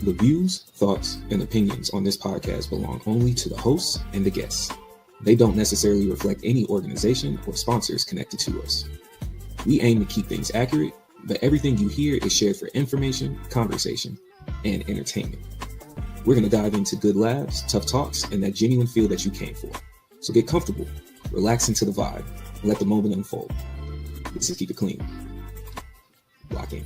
The views, thoughts, and opinions on this podcast belong only to the hosts and the guests. They don't necessarily reflect any organization or sponsors connected to us. We aim to keep things accurate, but everything you hear is shared for information, conversation, and entertainment. We're going to dive into good laughs, tough talks, and that genuine feel that you came for. So get comfortable, relax into the vibe, and let the moment unfold. This is Keep It Clean. Lock in.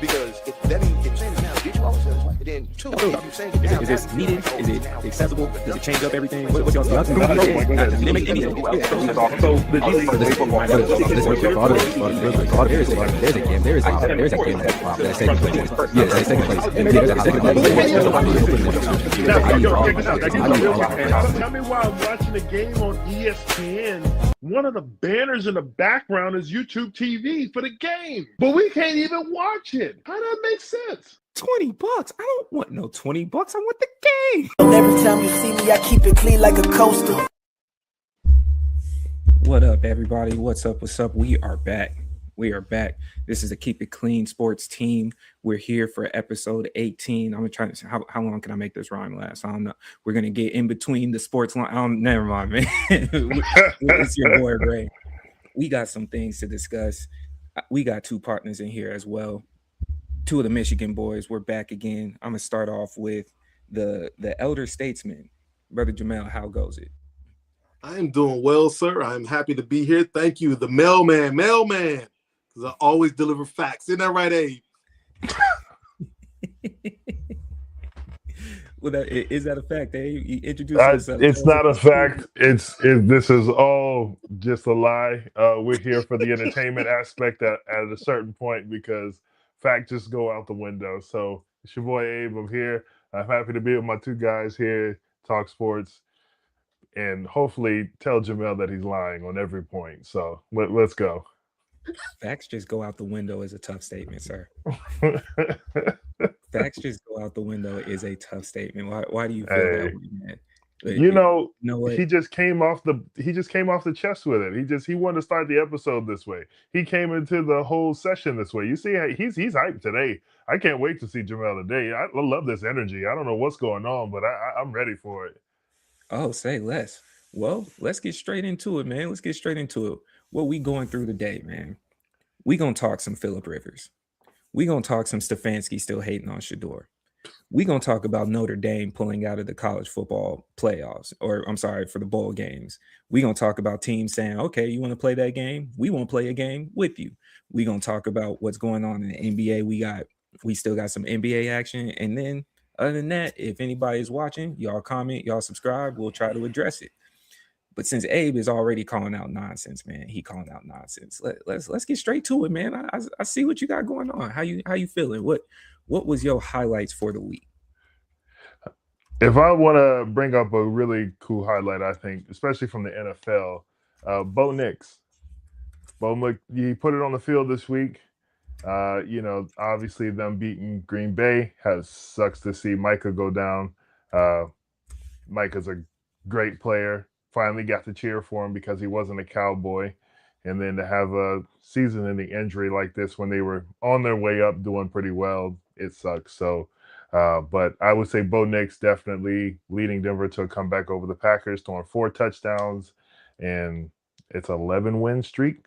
Because if that ain't saying it now, get you off the then two. You're saying it now. Is this needed? Is it acceptable? Does it change up everything? What y'all think? It didn't make any sense. There's a game that's second place. Yes, that's second place. And there's a second place. Tell me why I'm watching a game on ESPN. One of the banners in the background is YouTube TV for the game, but we can't even watch it. How does that make sense? $20. I don't want no $20. I want the game. Every time you see me, I keep it clean like a coaster. What up, everybody? What's up? We are back. This is the Keep It Clean sports team. We're here for episode 18. I'm gonna try to how long can I make this rhyme last? I don't know. We're gonna get in between the sports line. Never mind, man. It's your boy Ray. We got some things to discuss. We got two partners in here as well. Two of the Michigan boys. We're back again. I'm gonna start off with the elder statesman, Brother Jamell. How goes it? I am doing well, sir. I'm happy to be here. Thank you, the mailman, because I always deliver facts. Isn't that right, Abe? Well, is that a fact? You introduce yourself. It's not a fact. This is all just a lie. We're here for the entertainment aspect at a certain point because facts just go out the window. So it's your boy Abe. I'm here. I'm happy to be with my two guys here, talk sports, and hopefully tell Jamell that he's lying on every point. So let's go. Facts just go out the window is a tough statement, sir. Facts just go out the window is a tough statement. Why do you feel that way, man? You know he just came off the chest with it. He wanted to start the episode this way. He came into the whole session this way. You see, he's hyped today. I can't wait to see Jamell today. I love this energy. I don't know what's going on, but I'm ready for it. Oh, say less. Well, let's get straight into it, man. Let's get straight into it. What we going through today, man? We gonna talk some Phillip Rivers. We gonna talk some Stefanski still hating on Shedeur. We gonna talk about Notre Dame pulling out of the college football playoffs, or I'm sorry, for the bowl games. We gonna talk about teams saying, okay, you want to play that game? We won't play a game with you. We gonna talk about what's going on in the NBA. We still got some NBA action, and then other than that, if anybody's watching, y'all comment, y'all subscribe. We'll try to address it. But since Abe is already calling out nonsense, man, he calling out nonsense. Let's get straight to it, man. I see what you got going on. How you feeling? What was your highlights for the week? If I want to bring up a really cool highlight, I think, especially from the NFL, Bo Nix. He put it on the field this week. Obviously them beating Green Bay sucks to see Micah go down. Micah's a great player. Finally got to cheer for him because he wasn't a Cowboy. And then to have a season-ending injury like this when they were on their way up doing pretty well, it sucks. So, but I would say Bo Nix definitely leading Denver to a comeback over the Packers, throwing 4 touchdowns, and it's an 11-win streak.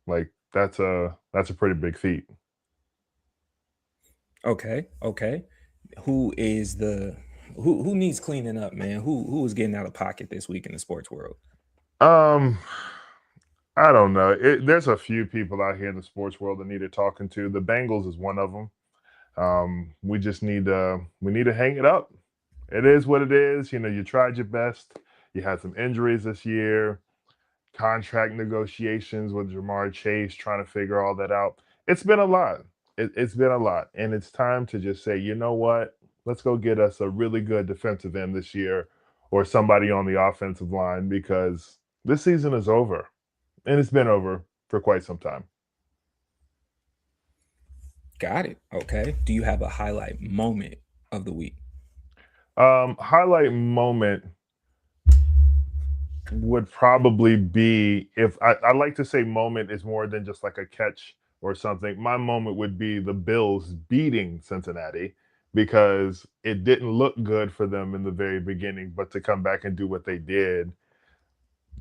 Like, that's a pretty big feat. Okay. Who needs cleaning up, man? Who is getting out of pocket this week in the sports world? I don't know. There's a few people out here in the sports world that needed talking to. The Bengals is one of them. We just need to hang it up. It is what it is. You tried your best. You had some injuries this year, contract negotiations with Jamar Chase, trying to figure all that out. It's been a lot. It's been a lot. And it's time to just say, you know what? Let's go get us a really good defensive end this year or somebody on the offensive line because this season is over. And it's been over for quite some time. Got it. Okay. Do you have a highlight moment of the week? Highlight moment would probably be if I like to say moment is more than just like a catch or something, my moment would be the Bills beating Cincinnati, because it didn't look good for them in the very beginning, but to come back and do what they did.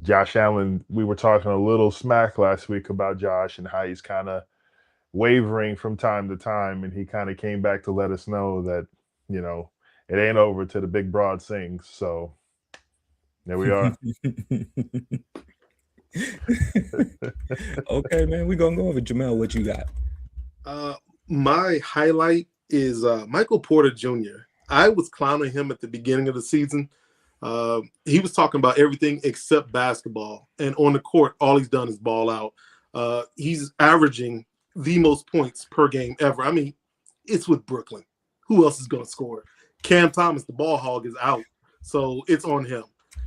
Josh Allen, we were talking a little smack last week about Josh and how he's kind of wavering from time to time, and he kind of came back to let us know that, it ain't over till the big broad sings. So there we are. Okay, man, we're gonna go over Jamell. What you got? My highlight is Michael Porter Jr. I was clowning him at the beginning of the season. He was talking about everything except basketball, and on the court, all he's done is ball out. He's averaging the most points per game ever. I mean, it's with Brooklyn. Who else is going to score? Cam Thomas, the ball hog, is out, so it's on him.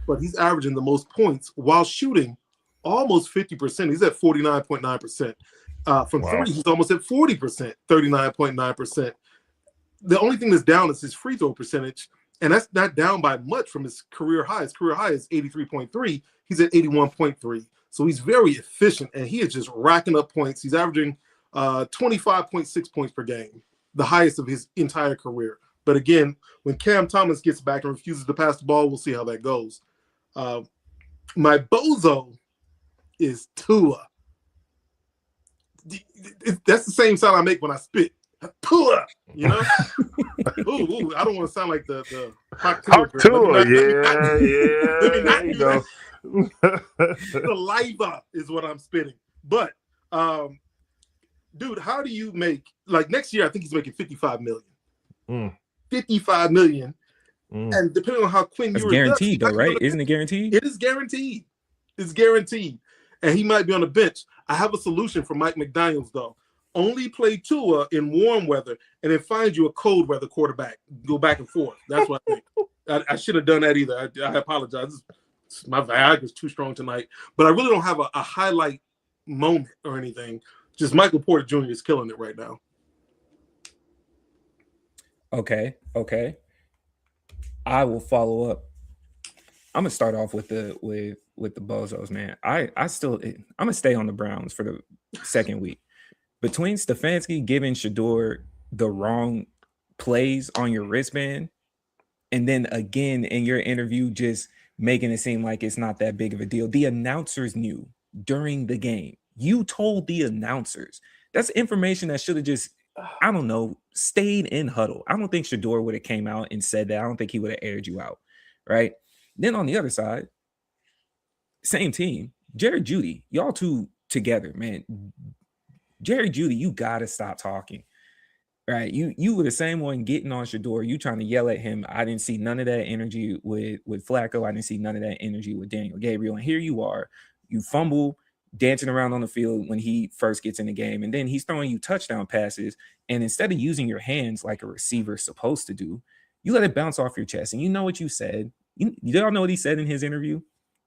But he's averaging the most points while shooting almost 50%. He's at 49.9%. From three, he's almost at 40%, 39.9%. The only thing that's down is his free throw percentage, and that's not down by much from his career high. His career high is 83.3. He's at 81.3. So he's very efficient, and he is just racking up points. He's averaging 25.6 points per game, the highest of his entire career. But again, when Cam Thomas gets back and refuses to pass the ball, we'll see how that goes. My bozo is Tua. That's the same sound I make when I spit. Tua, you know? Ooh, I don't want to sound like the hot Tua. Yeah. Let me not do that. Saliva is what I'm spitting. But, dude, how do you make, like, next year, I think he's making $55 million. $55 million. And depending on how Quinn It's Ewers guaranteed, does, though, right? Isn't it guaranteed? It is guaranteed. It's guaranteed. And he might be on the bench. I have a solution for Mike McDaniels, though. Only play Tua in warm weather and then find you a cold weather quarterback. Go back and forth. That's what I think. I should have done that either. I apologize. My Viagra is too strong tonight. But I really don't have a highlight moment or anything. Just Michael Porter Jr. is killing it right now. Okay. I will follow up. I'm gonna start off with the bozos, man. I'm gonna stay on the Browns for the second week. Between Stefanski giving Shador the wrong plays on your wristband, and then again in your interview just making it seem like it's not that big of a deal. The announcers knew during the game. You told the announcers. That's information that should have just, I don't know, stayed in huddle. I don't think Shador would have came out and said that. I don't think he would have aired you out, right? Then on the other side, same team, Jerry Jeudy, y'all two together, man. Jerry Jeudy, you gotta stop talking, right? You were the same one getting on Shador. You trying to yell at him. I didn't see none of that energy with Flacco. I didn't see none of that energy with Daniel Gabriel. And here you are, you fumble, dancing around on the field when he first gets in the game, and then he's throwing you touchdown passes. And instead of using your hands like a receiver's supposed to do, you let it bounce off your chest. And you know what you said. You all know what he said in his interview?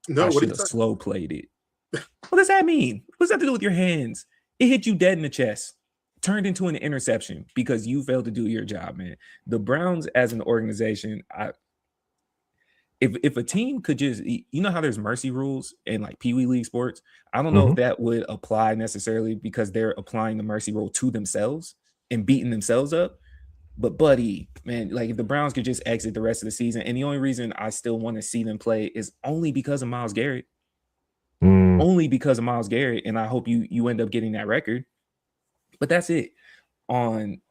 No, I should have slow played it. What does that mean? What does that have to do with your hands? It hit you dead in the chest, turned into an interception because you failed to do your job, man. The Browns as an organization, if a team could just, you know how there's mercy rules in like Pee Wee League sports? I don't know if that would apply necessarily because they're applying the mercy rule to themselves and beating themselves up. But buddy, man, like if the Browns could just exit the rest of the season, and the only reason I still want to see them play is only because of Myles Garrett. Only because of Myles Garrett, and I hope you end up getting that record. But that's it on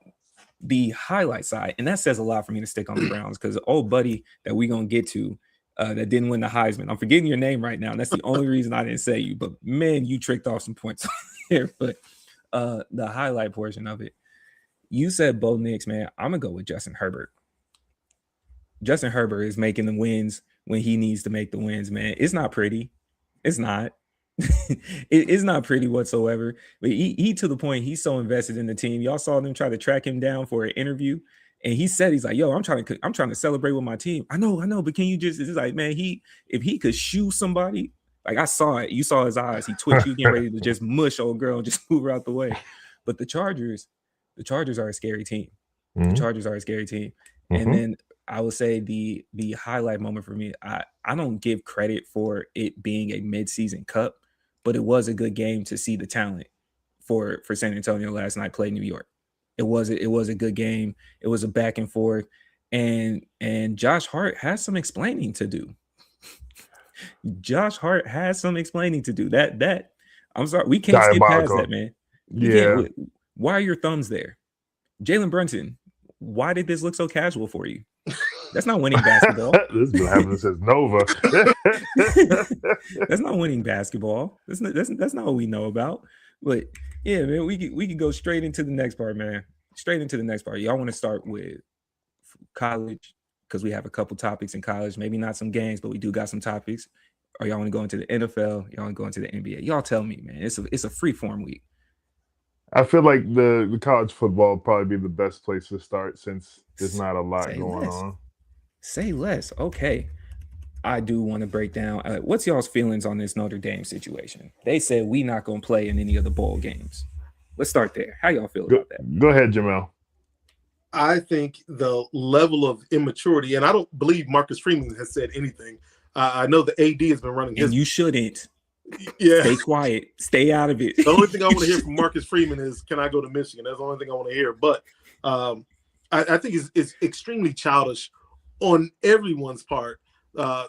the highlight side, and that says a lot for me to stick on the Browns because the old buddy that we're gonna get to that didn't win the Heisman. I'm forgetting your name right now, and that's the only reason I didn't say you. But man, you tricked off some points here. But the highlight portion of it, you said Bo Nix, man. I'm gonna go with Justin Herbert. Justin Herbert is making the wins when he needs to make the wins, man. It's not pretty. It's not. It's not pretty whatsoever. But he to the point, he's so invested in the team. Y'all saw them try to track him down for an interview, and he said, he's like, "Yo, I'm trying to celebrate with my team." I know, but can you just? It's like, man, if he could shoe somebody, like I saw it, you saw his eyes. He twitched. He was getting ready to just mush old girl and just move her out the way. But the Chargers are a scary team. The Chargers are a scary team, and then I would say the highlight moment for me, I don't give credit for it being a midseason cup, but it was a good game to see the talent for San Antonio last night played New York. It was a good game. It was a back and forth, and Josh Hart has some explaining to do. Josh Hart has some explaining to do. That I'm sorry, we can't skip past that, man. Why are your thumbs there? Jalen Brunson, why did this look so casual for you? That's not winning basketball. This has been happening since Nova. That's not winning basketball. That's not what we know about. But yeah, man, we can go straight into the next part, man. Straight into the next part. Y'all want to start with college because we have a couple topics in college. Maybe not some games, but we do got some topics. Or y'all want to go into the NFL? Y'all want to go into the NBA? Y'all tell me, man. It's a free form week. I feel like the college football will probably be the best place to start since there's not a lot going on. Say less. Okay. I do want to break down. What's y'all's feelings on this Notre Dame situation? They said we not going to play in any of the bowl games. Let's start there. How y'all feel about that? Go ahead, Jamell. I think the level of immaturity, and I don't believe Marcus Freeman has said anything. I know the AD has been running his. And you shouldn't. Yeah. Stay quiet. Stay out of it. The only thing I want to hear from Marcus Freeman is, can I go to Michigan? That's the only thing I want to hear. But I think it's extremely childish on everyone's part.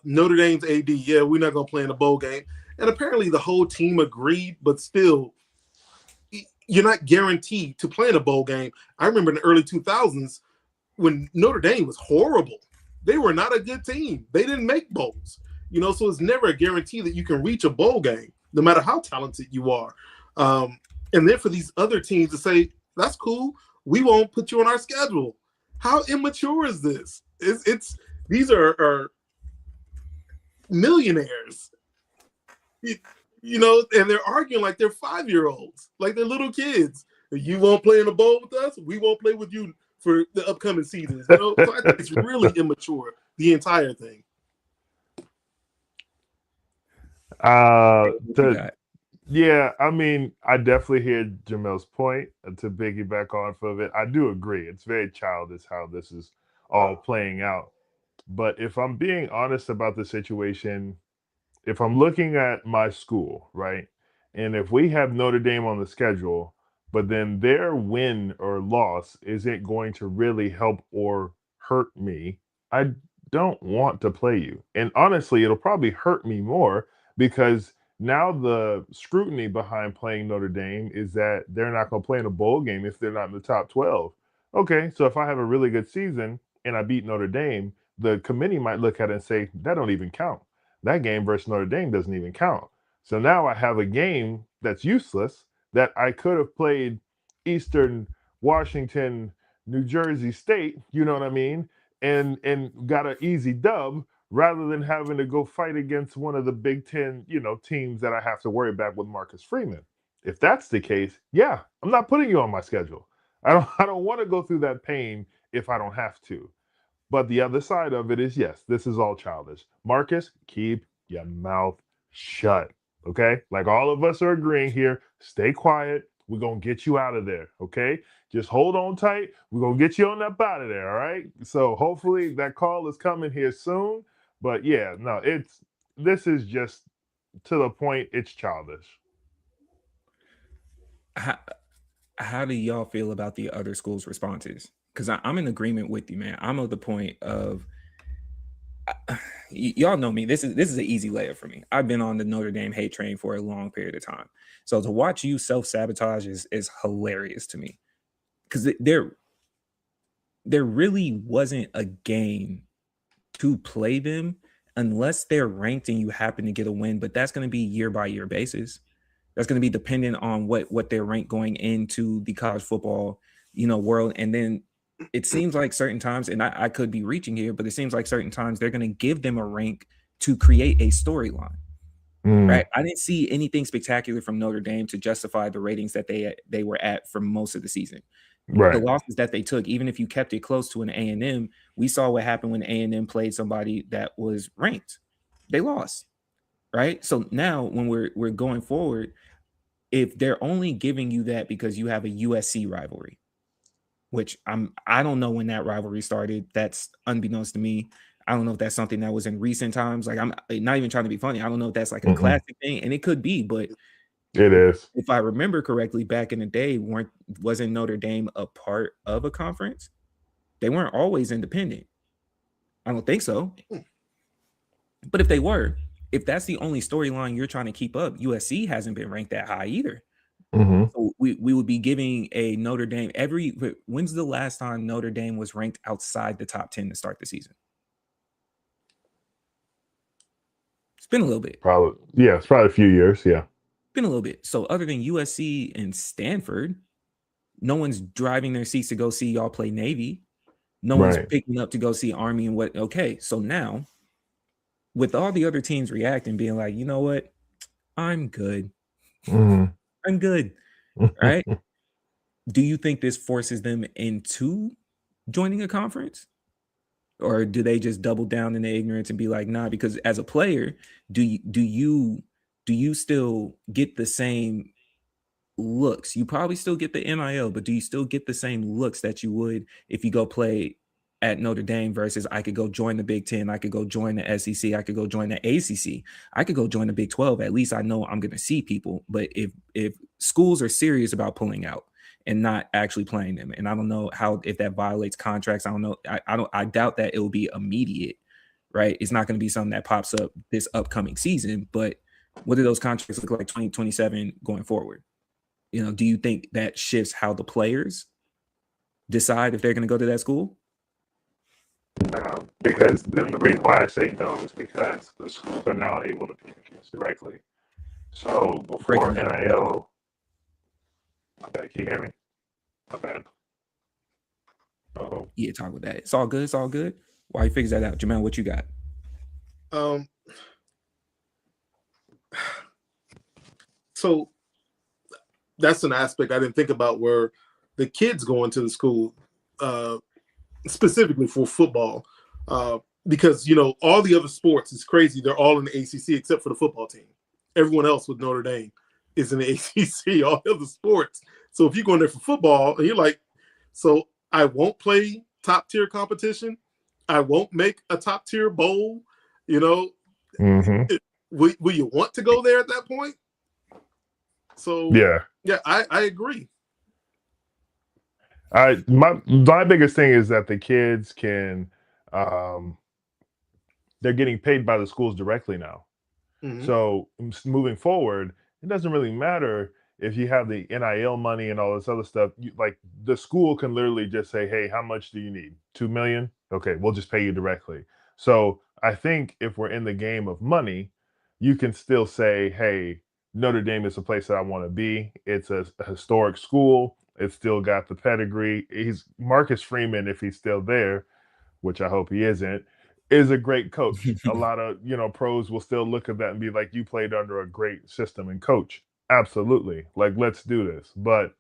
Notre Dame's AD, yeah, we're not going to play in a bowl game. And apparently the whole team agreed, but still, you're not guaranteed to play in a bowl game. I remember in the early 2000s when Notre Dame was horrible. They were not a good team. They didn't make bowls. So it's never a guarantee that you can reach a bowl game, no matter how talented you are. And then for these other teams to say, that's cool, we won't put you on our schedule. How immature is this? These are millionaires, and they're arguing like they're 5-year-olds, like they're little kids. You won't play in a bowl with us, we won't play with you for the upcoming seasons. So I think it's really immature, the entire thing. Yeah, I mean, I definitely hear Jamell's point. To piggyback off of it, I do agree. It's very childish how this is all playing out. But if I'm being honest about the situation, if I'm looking at my school, right, and if we have Notre Dame on the schedule, but then their win or loss isn't going to really help or hurt me, I don't want to play you. And honestly, it'll probably hurt me more because now the scrutiny behind playing Notre Dame is that they're not going to play in a bowl game if they're not in the top 12. Okay, so if I have a really good season and I beat Notre Dame, the committee might look at it and say, that don't even count. That game versus Notre Dame doesn't even count. So now I have a game that's useless that I could have played Eastern Washington, New Jersey State, you know what I mean, and got an easy dub rather than having to go fight against one of the Big Ten, teams that I have to worry about with Marcus Freeman. If that's the case, yeah, I'm not putting you on my schedule. I don't want to go through that pain if I don't have to. But the other side of it is, yes, this is all childish. Marcus, keep your mouth shut, okay? Like all of us are agreeing here, stay quiet. We're going to get you out of there, okay? Just hold on tight. We're going to get you on up out of there, all right? So hopefully that call is coming here soon. But yeah, no, this is just to the point, it's childish. How do y'all feel about the other schools' responses? Because I'm in agreement with you, man. I'm of the point of y'all know me. This is an easy layup for me. I've been on the Notre Dame hate train for a long period of time. So to watch you self-sabotage is hilarious to me. Because there really wasn't a game to play them unless they're ranked and you happen to get a win. But that's going to be year by year basis. That's going to be dependent on what they're ranked going into the college football, world. And then it seems like certain times, and I could be reaching here, but it seems like certain times they're going to give them a rank to create a storyline. Right? I didn't see anything spectacular from Notre Dame to justify the ratings that they were at for most of the season. Right. The losses that they took, even if you kept it close to an A&M, we saw what happened when A&M played somebody that was ranked. They lost. Right? So now when we're going forward, if they're only giving you that because you have a USC rivalry, which I don't know when that rivalry started. That's unbeknownst to me. I don't know if that's something that was in recent times. Like, I'm not even trying to be funny. I don't know if that's like a classic thing, and it could be, but It is. If I remember correctly, back in the day, wasn't Notre Dame a part of a conference? They weren't always independent. I don't think so. But if they were, if that's the only storyline you're trying to keep up, USC hasn't been ranked that high either. So we would be giving a Notre Dame when's the last time Notre Dame was ranked outside the top 10 to start the season? It's been a little bit. Probably. Yeah, it's probably a few years. Yeah. Been a little bit. So other than USC and Stanford, no one's driving their seats to go see y'all play Navy. No one's picking up to go see Army and what. Okay, so now with all the other teams reacting, being like, you know what, I'm good. I'm good. Right? Do you think this forces them into joining a conference? Or do they just double down in the ignorance and be like, nah, because as a player, do you still get the same looks? You probably still get the NIL, but do you still get the same looks that you would if you go play at Notre Dame versus I could go join the Big Ten, I could go join the SEC, I could go join the ACC, I could go join the Big 12. At least I know I'm going to see people. But if schools are serious about pulling out and not actually playing them, and I don't know if that violates contracts, I don't know. I doubt that it will be immediate, right? It's not going to be something that pops up this upcoming season. But what do those contracts look like 2027 going forward? Do you think that shifts how the players decide if they're going to go to that school? No, because the reason why I say no is because the schools are now able to pick kids directly. So before NIL, okay, can you hear me? My bad. Yeah, talk with that. It's all good. It's all good. While you figure that out, Jamell, what you got? So that's an aspect I didn't think about, where the kids go into the school specifically for football, because all the other sports is crazy. They're all in the ACC except for the football team. Everyone else with Notre Dame is in the ACC. All the other sports. So if you're going there for football and you're like, so I won't play top tier competition, I won't make a top tier bowl. Will you want to go there at that point? So yeah, I agree. My biggest thing is that the kids can they're getting paid by the schools directly now. So moving forward, it doesn't really matter if you have the NIL money and all this other stuff. Like the school can literally just say, hey, how much do you need? $2 million? Okay, we'll just pay you directly. So I think if we're in the game of money, you can still say, hey, Notre Dame is a place that I want to be. It's a historic school. It's still got the pedigree. Marcus Freeman, if he's still there, which I hope he isn't, is a great coach. A lot of pros will still look at that and be like, you played under a great system and coach. Absolutely. Like, let's do this. But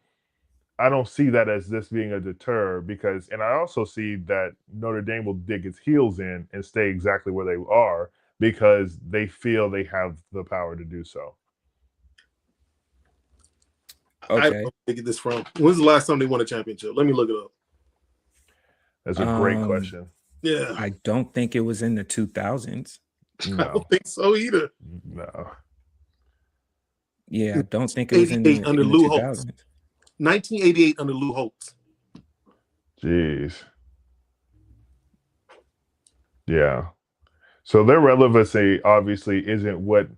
I don't see that as this being a deter, and I also see that Notre Dame will dig its heels in and stay exactly where they are because they feel they have the power to do so. Okay. I don't know where they get this from. When's the last time they won a championship? Let me look it up. That's a great question. Yeah. I don't think it was in the 2000s. No. I don't think so either. No. Yeah, I don't think it was in the, under in Lou the Holtz. 2000s. 1988 under Lou Holtz. Jeez. Yeah. So their relevancy obviously isn't what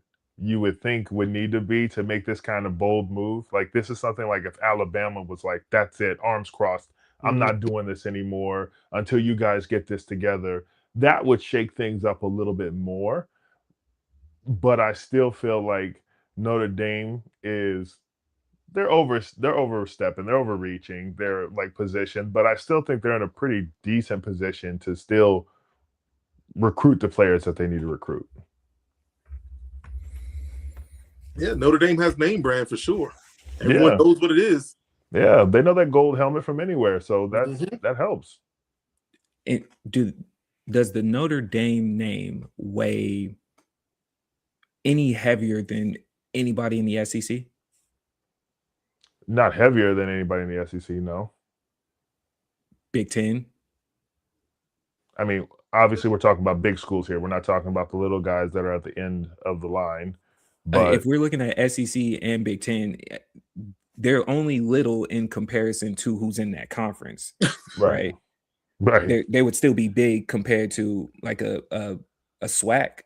you would think would need to be to make this kind of bold move. Like, this is something like if Alabama was like, that's it, arms crossed, I'm not doing this anymore until you guys get this together. That would shake things up a little bit more. But I still feel like Notre Dame they're overstepping, they're overreaching their position, but I still think they're in a pretty decent position to still recruit the players that they need to recruit. Yeah, Notre Dame has name brand for sure. Everyone knows what it is. Yeah, they know that gold helmet from anywhere, so that helps. Does the Notre Dame name weigh any heavier than anybody in the SEC? Not heavier than anybody in the SEC, no. Big Ten? I mean, obviously we're talking about big schools here. We're not talking about the little guys that are at the end of the line. But if we're looking at SEC and Big Ten, they're only little in comparison to who's in that conference, right? Right. They would still be big compared to like a SWAC,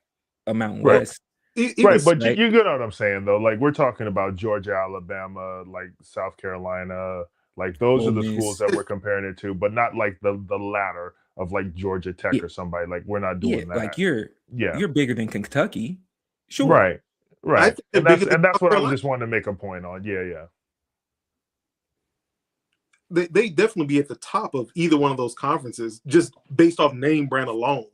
a Mountain Right. West. Right, but right? you know what I'm saying, though. Like, we're talking about Georgia, Alabama, like South Carolina. Like, those Ole are the Miss. schools that we're comparing it to, but not like the latter of like Georgia Tech Yeah. or somebody. Like, we're not doing that. Like you're bigger than Kentucky. Sure. Right. Right. And that's what I'm Carolina. just wanting to make a point on. Yeah. They definitely be at the top of either one of those conferences just based off name brand alone.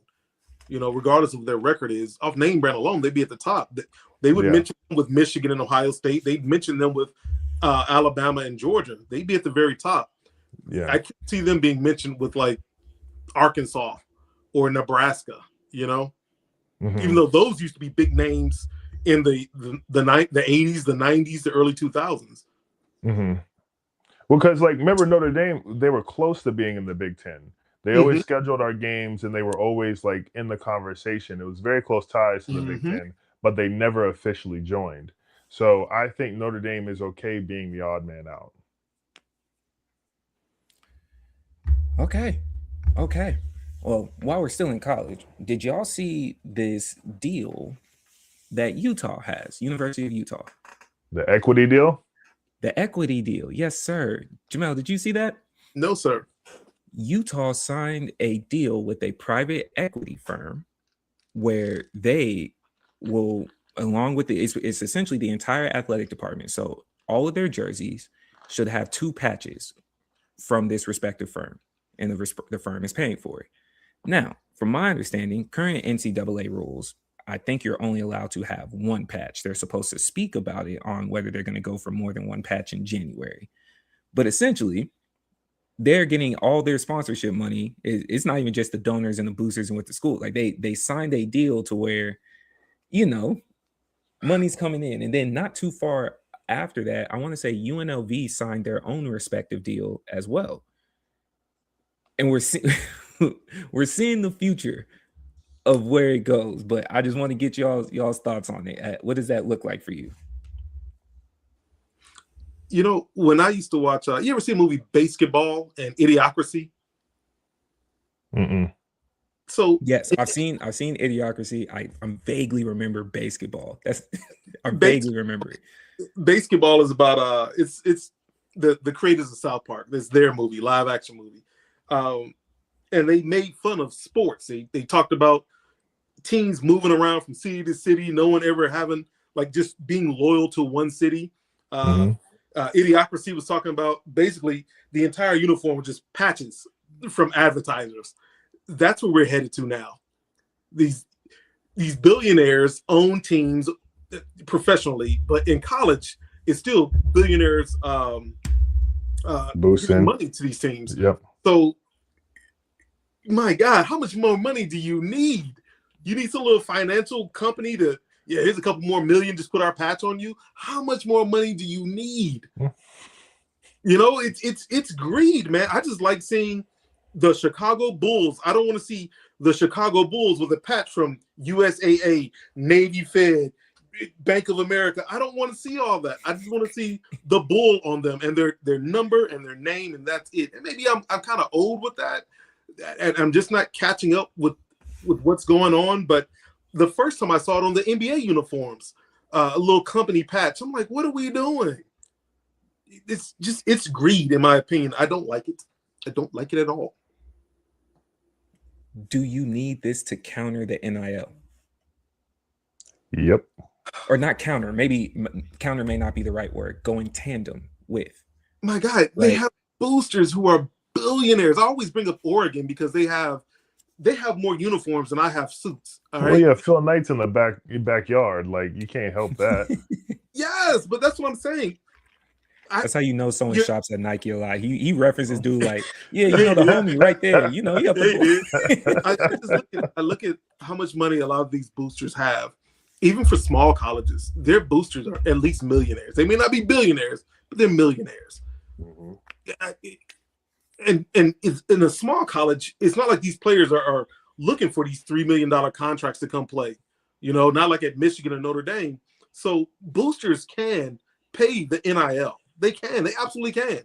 You know, regardless of what their record is, off name brand alone, they'd be at the top. They would mention them with Michigan and Ohio State. They'd mention them with Alabama and Georgia. They'd be at the very top. Yeah. I could see them being mentioned with like Arkansas or Nebraska, you know, even though those used to be big names in the 80s, the 90s, the early 2000s. Because, like, remember Notre Dame, they were close to being in the Big Ten. They always scheduled our games, and they were always, like, in the conversation. It was very close ties to the Big Ten, but they never officially joined. So I think Notre Dame is okay being the odd man out. Okay. Well, while we're still in college, did y'all see this deal that Utah has, University of Utah? The equity deal? The equity deal. Yes, sir. Jamell, did you see that? No, sir. Utah signed a deal with a private equity firm where they will, along with it's essentially the entire athletic department. So all of their jerseys should have 2 patches from this respective firm, and the firm is paying for it. Now, from my understanding, current NCAA rules, I think you're only allowed to have 1 patch. They're supposed to speak about it on whether they're going to go for more than 1 patch in January. But essentially, they're getting all their sponsorship money. It's not even just the donors and the boosters and with the school. Like they signed a deal to where, you know, money's coming in. And then not too far after that, I want to say UNLV signed their own respective deal as well. And we're seeing the future of where it goes, but I just want to get y'all's thoughts on it. What does that look like for you? You know, when I used to watch, you ever see a movie Basketball and Idiocracy? So yes, I've seen Idiocracy. I vaguely remember Basketball. I vaguely remember it. Basketball is about it's the creators of South Park. It's their movie, live action movie, and they made fun of sports. They talked about teams moving around from city to city, no one ever having like just being loyal to one city. Idiocracy was talking about basically the entire uniform was just patches from advertisers. That's where we're headed to now. These billionaires own teams professionally, but in college, it's still billionaires giving money to these teams. Yep. So, my God, how much more money do you need? You need some little financial company to, here's a couple more million, just put our patch on you. How much more money do you need? You know, it's greed, man. I just like seeing the Chicago Bulls. I don't want to see the Chicago Bulls with a patch from USAA, Navy Fed, Bank of America. I don't want to see all that. I just want to see the bull on them and their number and their name, and that's it. And maybe I'm kind of old with that, and I'm just not catching up with what's going on. But the first time I saw it on the NBA uniforms, a little company patch, I'm like, what are we doing? It's greed, in my opinion. I don't like it. I don't like it at all. Do you need this to counter the NIL? Yep. Or not counter, maybe counter may not be the right word, going tandem with. My God, they have boosters who are billionaires. I always bring up Oregon because they have more uniforms than I have suits. All right? Well, yeah, Phil Knight's in the backyard. Like, you can't help that. Yes, but that's what I'm saying. That's how you know someone shops at Nike a lot. He references dude like, the homie right there. You know, I look at how much money a lot of these boosters have. Even for small colleges, their boosters are at least millionaires. They may not be billionaires, but they're millionaires. And in a small college, it's not like these players are looking for these $3 million contracts to come play. You know, not like at Michigan or Notre Dame. So boosters can pay the NIL. They can. They absolutely can.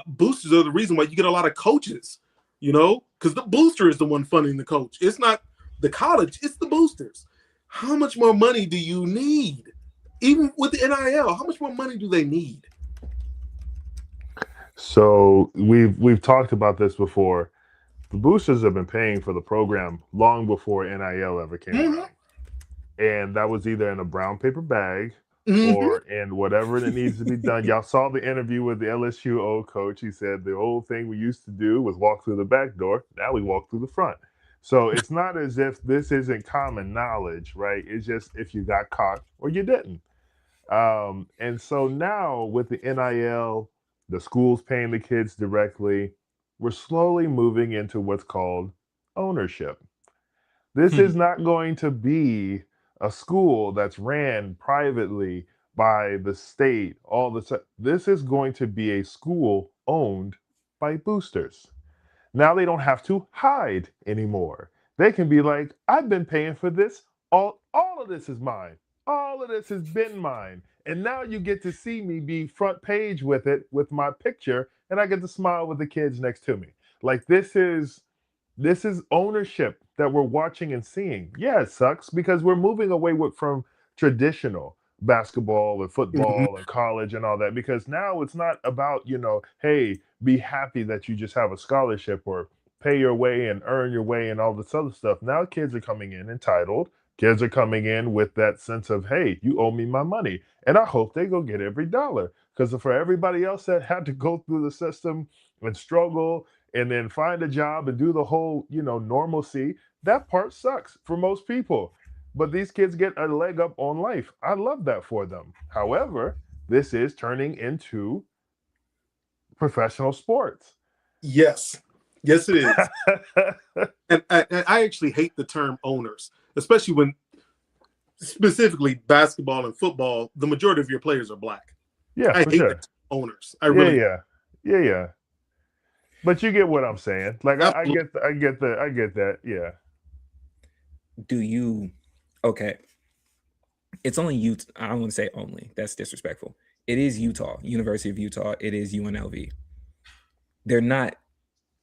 Boosters are the reason why you get a lot of coaches, because the booster is the one funding the coach. It's not the college. It's the boosters. How much more money do you need? Even with the NIL, how much more money do they need? So we've talked about this before. The boosters have been paying for the program long before NIL ever came around. And that was either in a brown paper bag or in whatever that needs to be done. Y'all saw the interview with the LSU old coach. He said the old thing we used to do was walk through the back door. Now we walk through the front. So it's not as if this isn't common knowledge, right? It's just if you got caught or you didn't. And so now with the NIL, the schools paying the kids directly, we're slowly moving into what's called ownership. This is not going to be a school that's ran privately by the state all the time. This is going to be a school owned by boosters. Now they don't have to hide anymore. They can be like, I've been paying for this. All of this is mine. All of this has been mine. And now you get to see me be front page with it, with my picture, and I get to smile with the kids next to me. Like this is ownership that we're watching and seeing. Yeah, it sucks because we're moving away from traditional basketball and football and college and all that, because now it's not about, hey, be happy that you just have a scholarship or pay your way and earn your way and all this other stuff. Now kids are coming in entitled. Kids are coming in with that sense of, hey, you owe me my money. And I hope they go get every dollar. Because for everybody else that had to go through the system and struggle and then find a job and do the whole, normalcy, that part sucks for most people. But these kids get a leg up on life. I love that for them. However, this is turning into professional sports. Yes, it is. And I actually hate the term owners, especially when specifically basketball and football, the majority of your players are black. Yeah, I hate the term owners. I really yeah. But you get what I'm saying. Like I get that. Yeah. Do you? Okay. It's only Utah. I don't want to say only. That's disrespectful. It is Utah, University of Utah. It is UNLV. They're not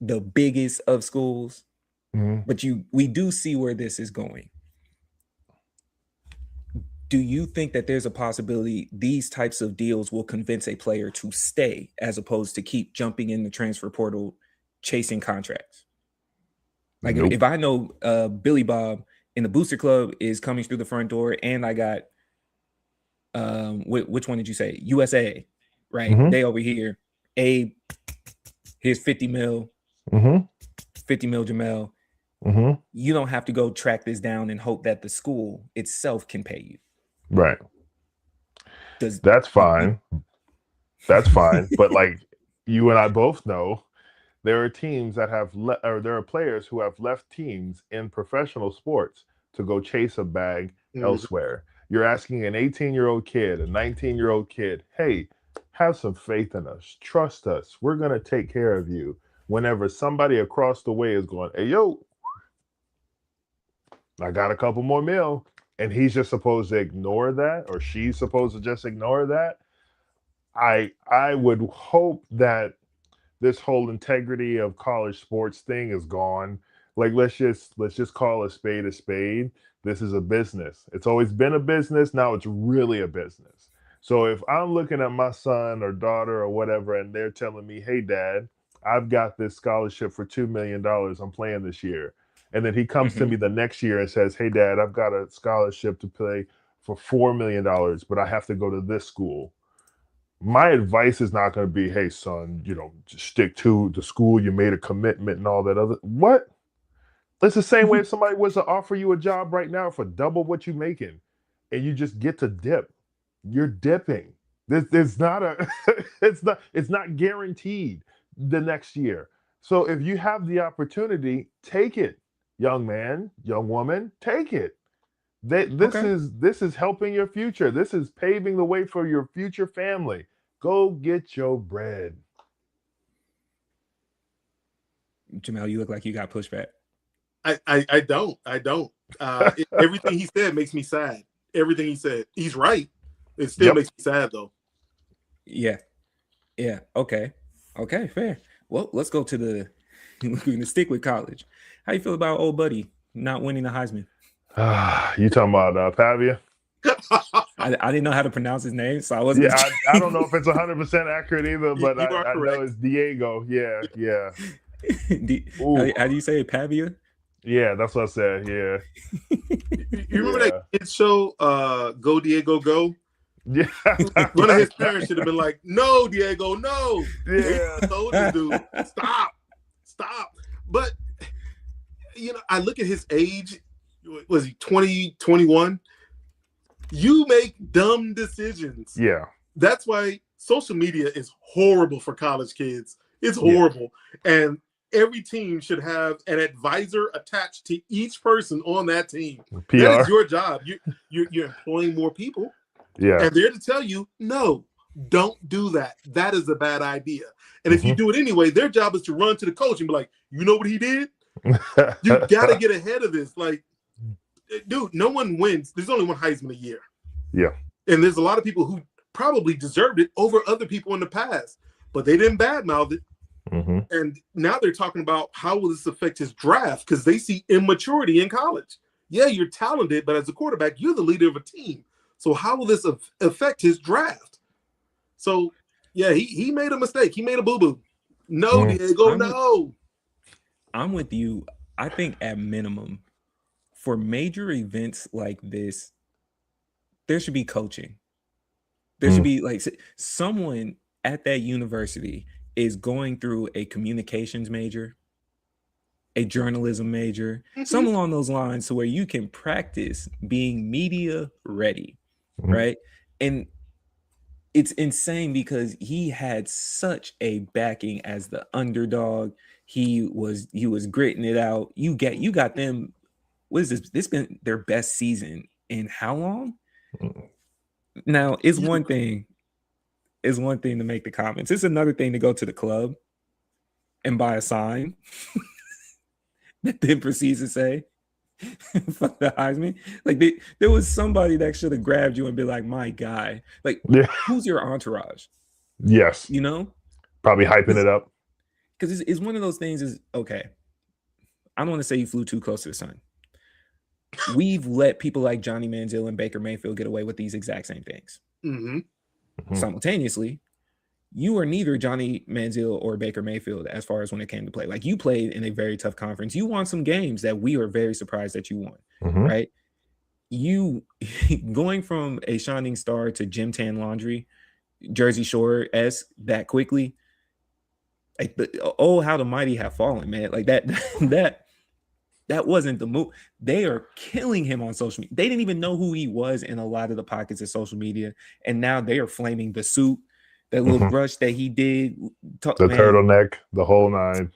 the biggest of schools, but we do see where this is going. Do you think that there's a possibility these types of deals will convince a player to stay as opposed to keep jumping in the transfer portal, chasing contracts? Like Nope. if I know Billy Bob in the booster club is coming through the front door and I got, which one did you say? USA, right? They over here. Here's 50 mil, 50 mil Jamell. You don't have to go track this down and hope that the school itself can pay you. Right. That's fine. That's fine. But like you and I both know, there are teams that have there are players who have left teams in professional sports to go chase a bag elsewhere. You're asking an 18-year-old kid, a 19-year-old kid, hey, have some faith in us. Trust us. We're going to take care of you. Whenever somebody across the way is going, hey, yo, I got a couple more mil. And he's just supposed to ignore that, or she's supposed to just ignore that. I would hope that this whole integrity of college sports thing is gone. Like let's just call a spade a spade. This is a business. It's always been a business. Now it's really a business. So if I'm looking at my son or daughter or whatever, and they're telling me, hey, Dad, I've got this scholarship for $2 million. I'm playing this year. And then he comes to me the next year and says, hey, Dad, I've got a scholarship to play for $4 million, but I have to go to this school. My advice is not going to be, hey, son, just stick to the school. You made a commitment and all that other. What? It's the same way if somebody was to offer you a job right now for double what you're making and you just get to dip. You're dipping. There's not a it's not guaranteed the next year. So if you have the opportunity, take it. Young man, young woman, take it. This is helping your future. This is paving the way for your future family. Go get your bread. Jamell, you look like you got pushback. I don't. Everything he said makes me sad. everything he said. He's right. It still makes me sad though. Yeah. Okay, fair. Well, let's go to the. We're going to stick with college. How you feel about old buddy not winning the Heisman? You talking about Pavia? I didn't know how to pronounce his name, so I wasn't. Yeah, I don't know if it's 100% accurate either, but I know it's Diego. Yeah. How do you say it, Pavia? Yeah, that's what I said. Yeah. You remember that kids show, Go Diego Go? Yeah. One of his parents should have been like, "No, Diego, no." Yeah. Told this dude, stop. But I look at his age. Was he 20, 21? You make dumb decisions. Yeah. That's why social media is horrible for college kids. It's horrible. Yeah. And every team should have an advisor attached to each person on that team. PR. That is your job. You're employing more people. Yeah. And they're to tell you, no, don't do that. That is a bad idea. And if you do it anyway, their job is to run to the coach and be like, you know what he did? You got to get ahead of this. Like, dude, no one wins. There's only one Heisman a year. Yeah. And there's a lot of people who probably deserved it over other people in the past, but they didn't badmouth it. And now they're talking about how will this affect his draft because they see immaturity in college. Yeah, you're talented, but as a quarterback, you're the leader of a team. So how will this affect his draft? So, yeah, he made a mistake. He made a boo-boo. No, Diego, no. I'm with you. I think at minimum, for major events like this, there should be coaching. There should be like someone at that university is going through a communications major, a journalism major, something along those lines, so where you can practice being media ready, right? And it's insane because he had such a backing as the underdog. He was gritting it out. You got them. What is this? This been their best season in how long? Now, it's one thing to make the comments. It's another thing to go to the club and buy a sign that then proceeds to say, fuck the Heisman. Like there was somebody that should have grabbed you and be like, my guy. Like, who's your entourage? Yes. Probably hyping it up. Because it's one of those things is, okay, I don't want to say you flew too close to the sun. We've let people like Johnny Manziel and Baker Mayfield get away with these exact same things. Simultaneously, you are neither Johnny Manziel or Baker Mayfield as far as when it came to play. Like, you played in a very tough conference. You won some games that we are very surprised that you won, right? You going from a shining star to Gym Tan Laundry, Jersey Shore-esque that quickly. Like, how the mighty have fallen, man. Like that wasn't the move. They are killing him on social media. They didn't even know who he was in a lot of the pockets of social media. And now they are flaming the suit, that little brush that he did. Turtleneck, the whole nine.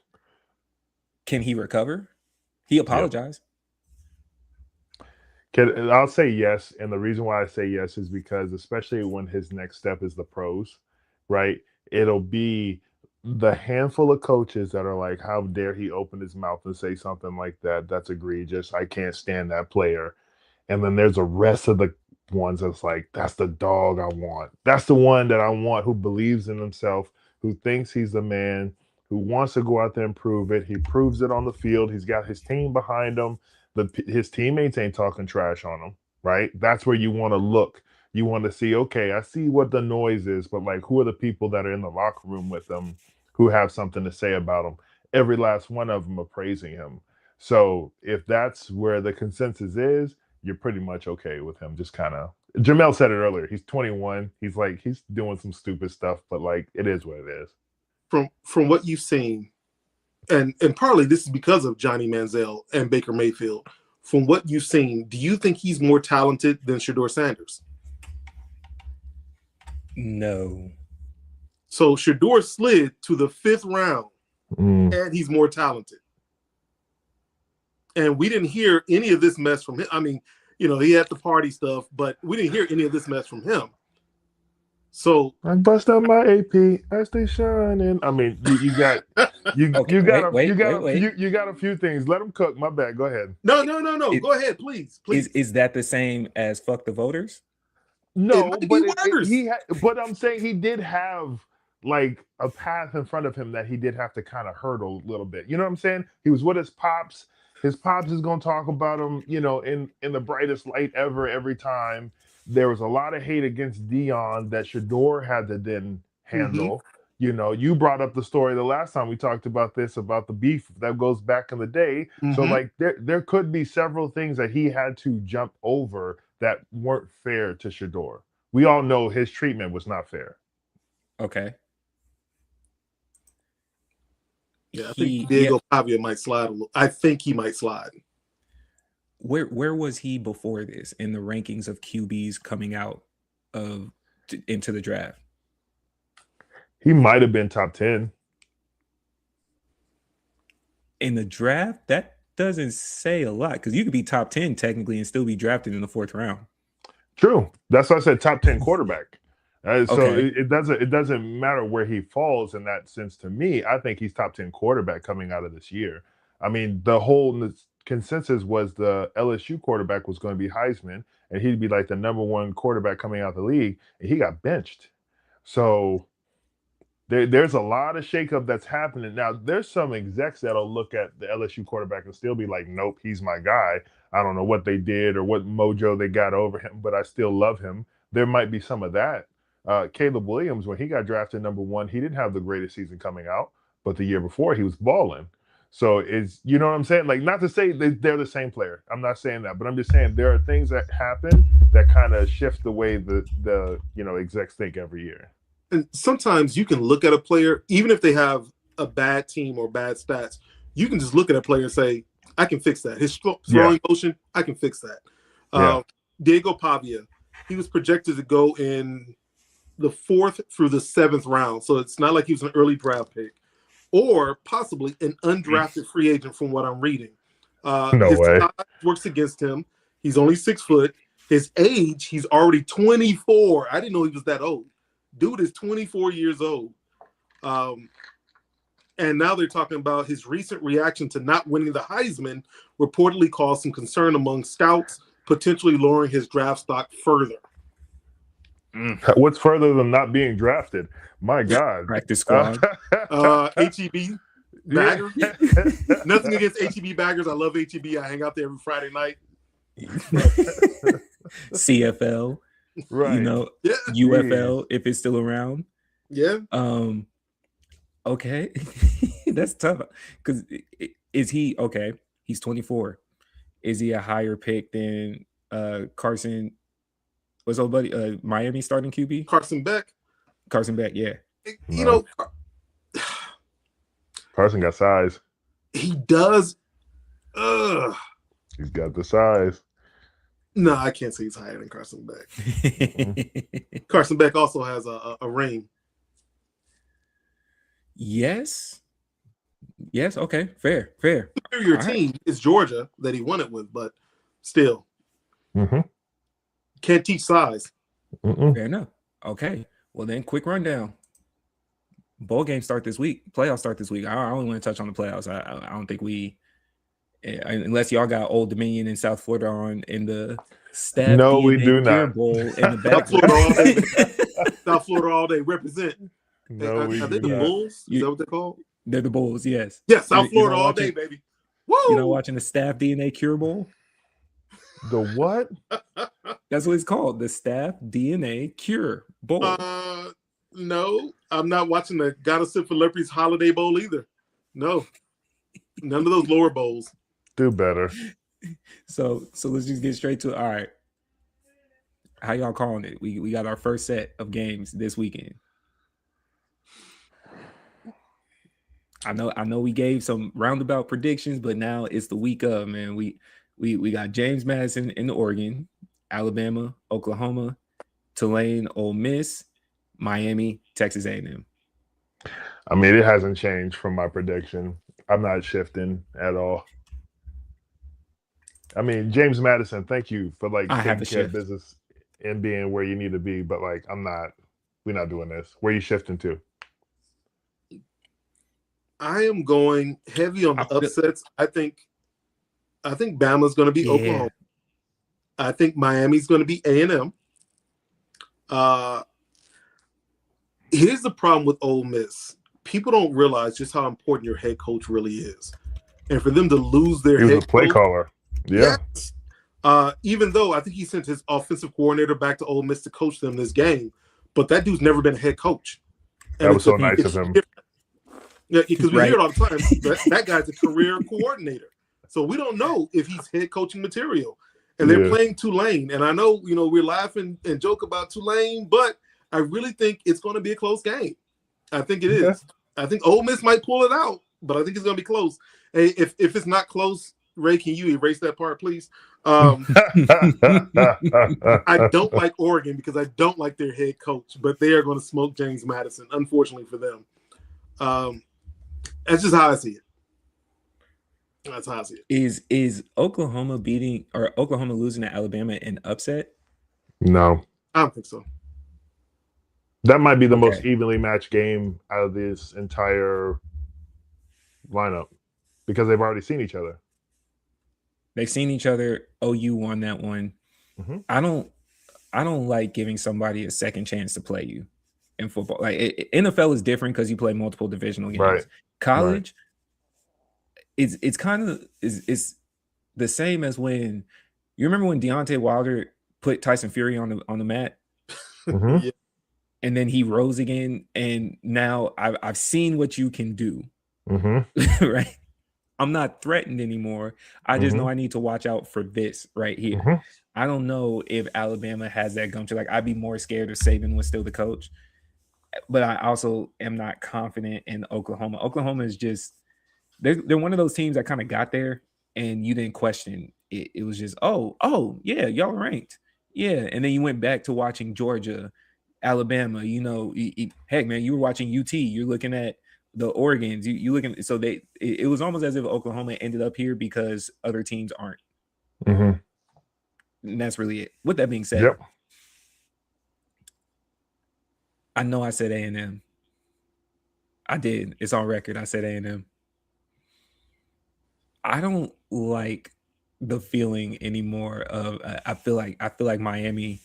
Can he recover? He apologized. I'll say yes. And the reason why I say yes is because, especially when his next step is the pros, right? It'll be the handful of coaches that are like, how dare he open his mouth and say something like that? That's egregious. I can't stand that player. And then there's a rest of the ones that's like, that's the dog I want. That's the one that I want, who believes in himself, who thinks he's the man, who wants to go out there and prove it. He proves it on the field. He's got his team behind him. His teammates ain't talking trash on him, right? That's where you want to look. You want to see, okay, I see what the noise is, but like, who are the people that are in the locker room with him who have something to say about him? Every last one of them are praising him. So if that's where the consensus is, you're pretty much okay with him. Just kind of, Jamell said it earlier. He's 21. He's doing some stupid stuff, but like, it is what it is. From what you've seen, and partly this is because of Johnny Manziel and Baker Mayfield. From what you've seen, do you think he's more talented than Shedeur Sanders? No. So Shedeur slid to the 5th round, and he's more talented. And we didn't hear any of this mess from him. I mean, he had the party stuff, but we didn't hear any of this mess from him. So I bust out my AP, I stay shining. I mean, you got Okay, you got a few things. Let them cook. My bad. Go ahead. no. It- Go ahead, please. Is that the same as fuck the voters? No, might be but worse. but I'm saying he did have like a path in front of him that he did have to kind of hurdle a little bit. You know what I'm saying? He was with his pops. His pops is gonna talk about him, in the brightest light ever every time. There was a lot of hate against Dion that Shador had to then handle. You brought up the story the last time we talked about this, about the beef that goes back in the day. So Mhm. like there could be several things that he had to jump over that weren't fair to Shador. We all know his treatment was not fair. Okay. Yeah, I think Diego Pavia might slide a little. I think he might slide. Where was he before this in the rankings of QBs coming out into the draft? He might have been top 10. In the draft, that doesn't say a lot because you could be top 10 technically and still be drafted in the 4th round. True. That's why I said top 10 quarterback. So Okay. it doesn't matter where he falls in that sense to me. I think he's top 10 quarterback coming out of this year. I mean, the whole consensus was the LSU quarterback was going to be Heisman, and he'd be like the number 1 quarterback coming out of the league, and he got benched. So there's a lot of shakeup that's happening. Now, there's some execs that'll look at the LSU quarterback and still be like, nope, he's my guy. I don't know what they did or what mojo they got over him, but I still love him. There might be some of that. Caleb Williams, when he got drafted number 1, he didn't have the greatest season coming out, but the year before he was balling. So you know what I'm saying? Like, not to say they're the same player. I'm not saying that, but I'm just saying there are things that happen that kind of shift the way the execs think every year. And sometimes you can look at a player, even if they have a bad team or bad stats, you can just look at a player and say, I can fix that. His throwing motion, I can fix that. Diego Pavia, he was projected to go in the 4th through the 7th round. So it's not like he was an early draft pick or possibly an undrafted free agent from what I'm reading. No way. Size works against him. He's only 6 foot. His age, he's already 24. I didn't know he was that old. Dude is 24 years old. And now they're talking about his recent reaction to not winning the Heisman reportedly caused some concern among scouts, potentially lowering his draft stock further. What's further than not being drafted? My God. Practice squad. HEB baggers. Nothing against HEB baggers. I love HEB. I hang out there every Friday night. CFL. Right. UFL if it's still around. Yeah. Okay. That's tough. Because is he okay? He's 24. Is he a higher pick than Carson? What's old buddy? Miami starting QB? Carson Beck, yeah. Carson got size. He does. He's got the size. No, I can't say he's higher than Carson Beck. Carson Beck also has a ring. Yes. Okay. Fair. Your team is Georgia that he won it with, but still. Can't teach size. Fair enough. Okay. Well, then quick rundown. Bowl games start this week. Playoffs start this week. I only want to touch on the playoffs. I don't think unless y'all got Old Dominion in South Florida on in the staff. No, we do not. Bowl in the back. South Florida all day. Represent. No, Are they the Bulls? Is that what they're called? They're the Bulls, yes. Yes, South Florida all day, baby. Woo! You know, watching the Staff DNA Cure Bowl? The what? That's what it's called. The Staff DNA Cure Bowl. No, I'm not watching the Gotta Sit for Leprie's Holiday Bowl either. No. None of those lower bowls. Do better. So let's just get straight to it. All right. How y'all calling it? We got our first set of games this weekend. I know we gave some roundabout predictions, but now it's the week of, man. We got James Madison in Oregon, Alabama, Oklahoma, Tulane, Ole Miss, Miami, Texas A&M. I mean, it hasn't changed from my prediction. I'm not shifting at all. I mean, James Madison, thank you for taking care of business and being where you need to be, but I'm not. we're not doing this. Where are you shifting to? I am going heavy on the upsets. I think Bama's going to be Oklahoma. I think Miami's going to be A&M. Here's the problem with Ole Miss. People don't realize just how important your head coach really is. And for them to lose their He was head a play coach, caller. Yeah. yes. Even though I think he sent his offensive coordinator back to Ole Miss to coach them this game, but that dude's never been a head coach. And that was so nice of him. Yeah, because we hear it all the time. That guy's a career coordinator. So we don't know if he's head coaching material. And they're playing Tulane. And I know, we're laughing and joke about Tulane, but I really think it's going to be a close game. I think it is. I think Ole Miss might pull it out, but I think it's going to be close. Hey, if it's not close, Ray, can you erase that part, please? I don't like Oregon because I don't like their head coach, but they are going to smoke James Madison, unfortunately for them. That's just how I see it. That's how I see it. Is Oklahoma beating or Oklahoma losing to Alabama an upset? No. I don't think so. That might be the most evenly matched game out of this entire lineup because they've already seen each other. They've seen each other. OU won that one. Mm-hmm. I don't like giving somebody a second chance to play you in football. Like NFL is different because you play multiple divisional games. Right. College, it's kind of it's the same as when you remember when Deontay Wilder put Tyson Fury on the mat. Mm-hmm. And then he rose again, and now I've seen what you can do. Mm-hmm. Right? I'm not threatened anymore. I just know I need to watch out for this right here. Mm-hmm. I don't know if Alabama has that gumption. Like, I'd be more scared if Saban was still the coach. But I also am not confident in Oklahoma. Oklahoma is just they're one of those teams that kind of got there, and you didn't question it. It was just, oh yeah, y'all ranked, yeah. And then you went back to watching Georgia, Alabama, heck, man, you were watching UT. You're looking at the Oregons. You looking. So it was almost as if Oklahoma ended up here because other teams aren't. Mm-hmm. And that's really it. With that being said, I know I said A&M. I did. It's on record. I said A&M. I don't like the feeling anymore of. I feel like Miami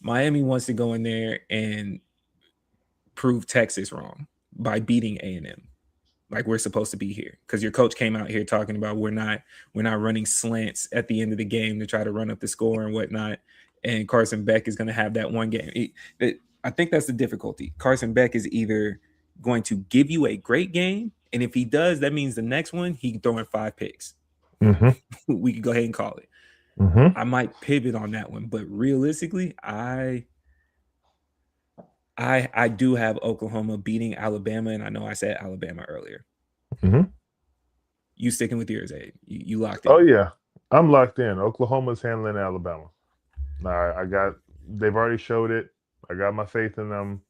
wants to go in there and prove Texas wrong by beating A&M, like we're supposed to be here. Because your coach came out here talking about we're not running slants at the end of the game to try to run up the score and whatnot. And Carson Beck is going to have that one game. I think that's the difficulty. Carson Beck is either going to give you a great game, and if he does, that means the next one he can throw in 5 picks. Mm-hmm. We could go ahead and call it. Mm-hmm. I might pivot on that one, but realistically, I do have Oklahoma beating Alabama, and I know I said Alabama earlier. Mm-hmm. You sticking with yours, Abe? You locked in? Oh yeah, I'm locked in. Oklahoma's handling Alabama. They've already showed it. I got my faith in them.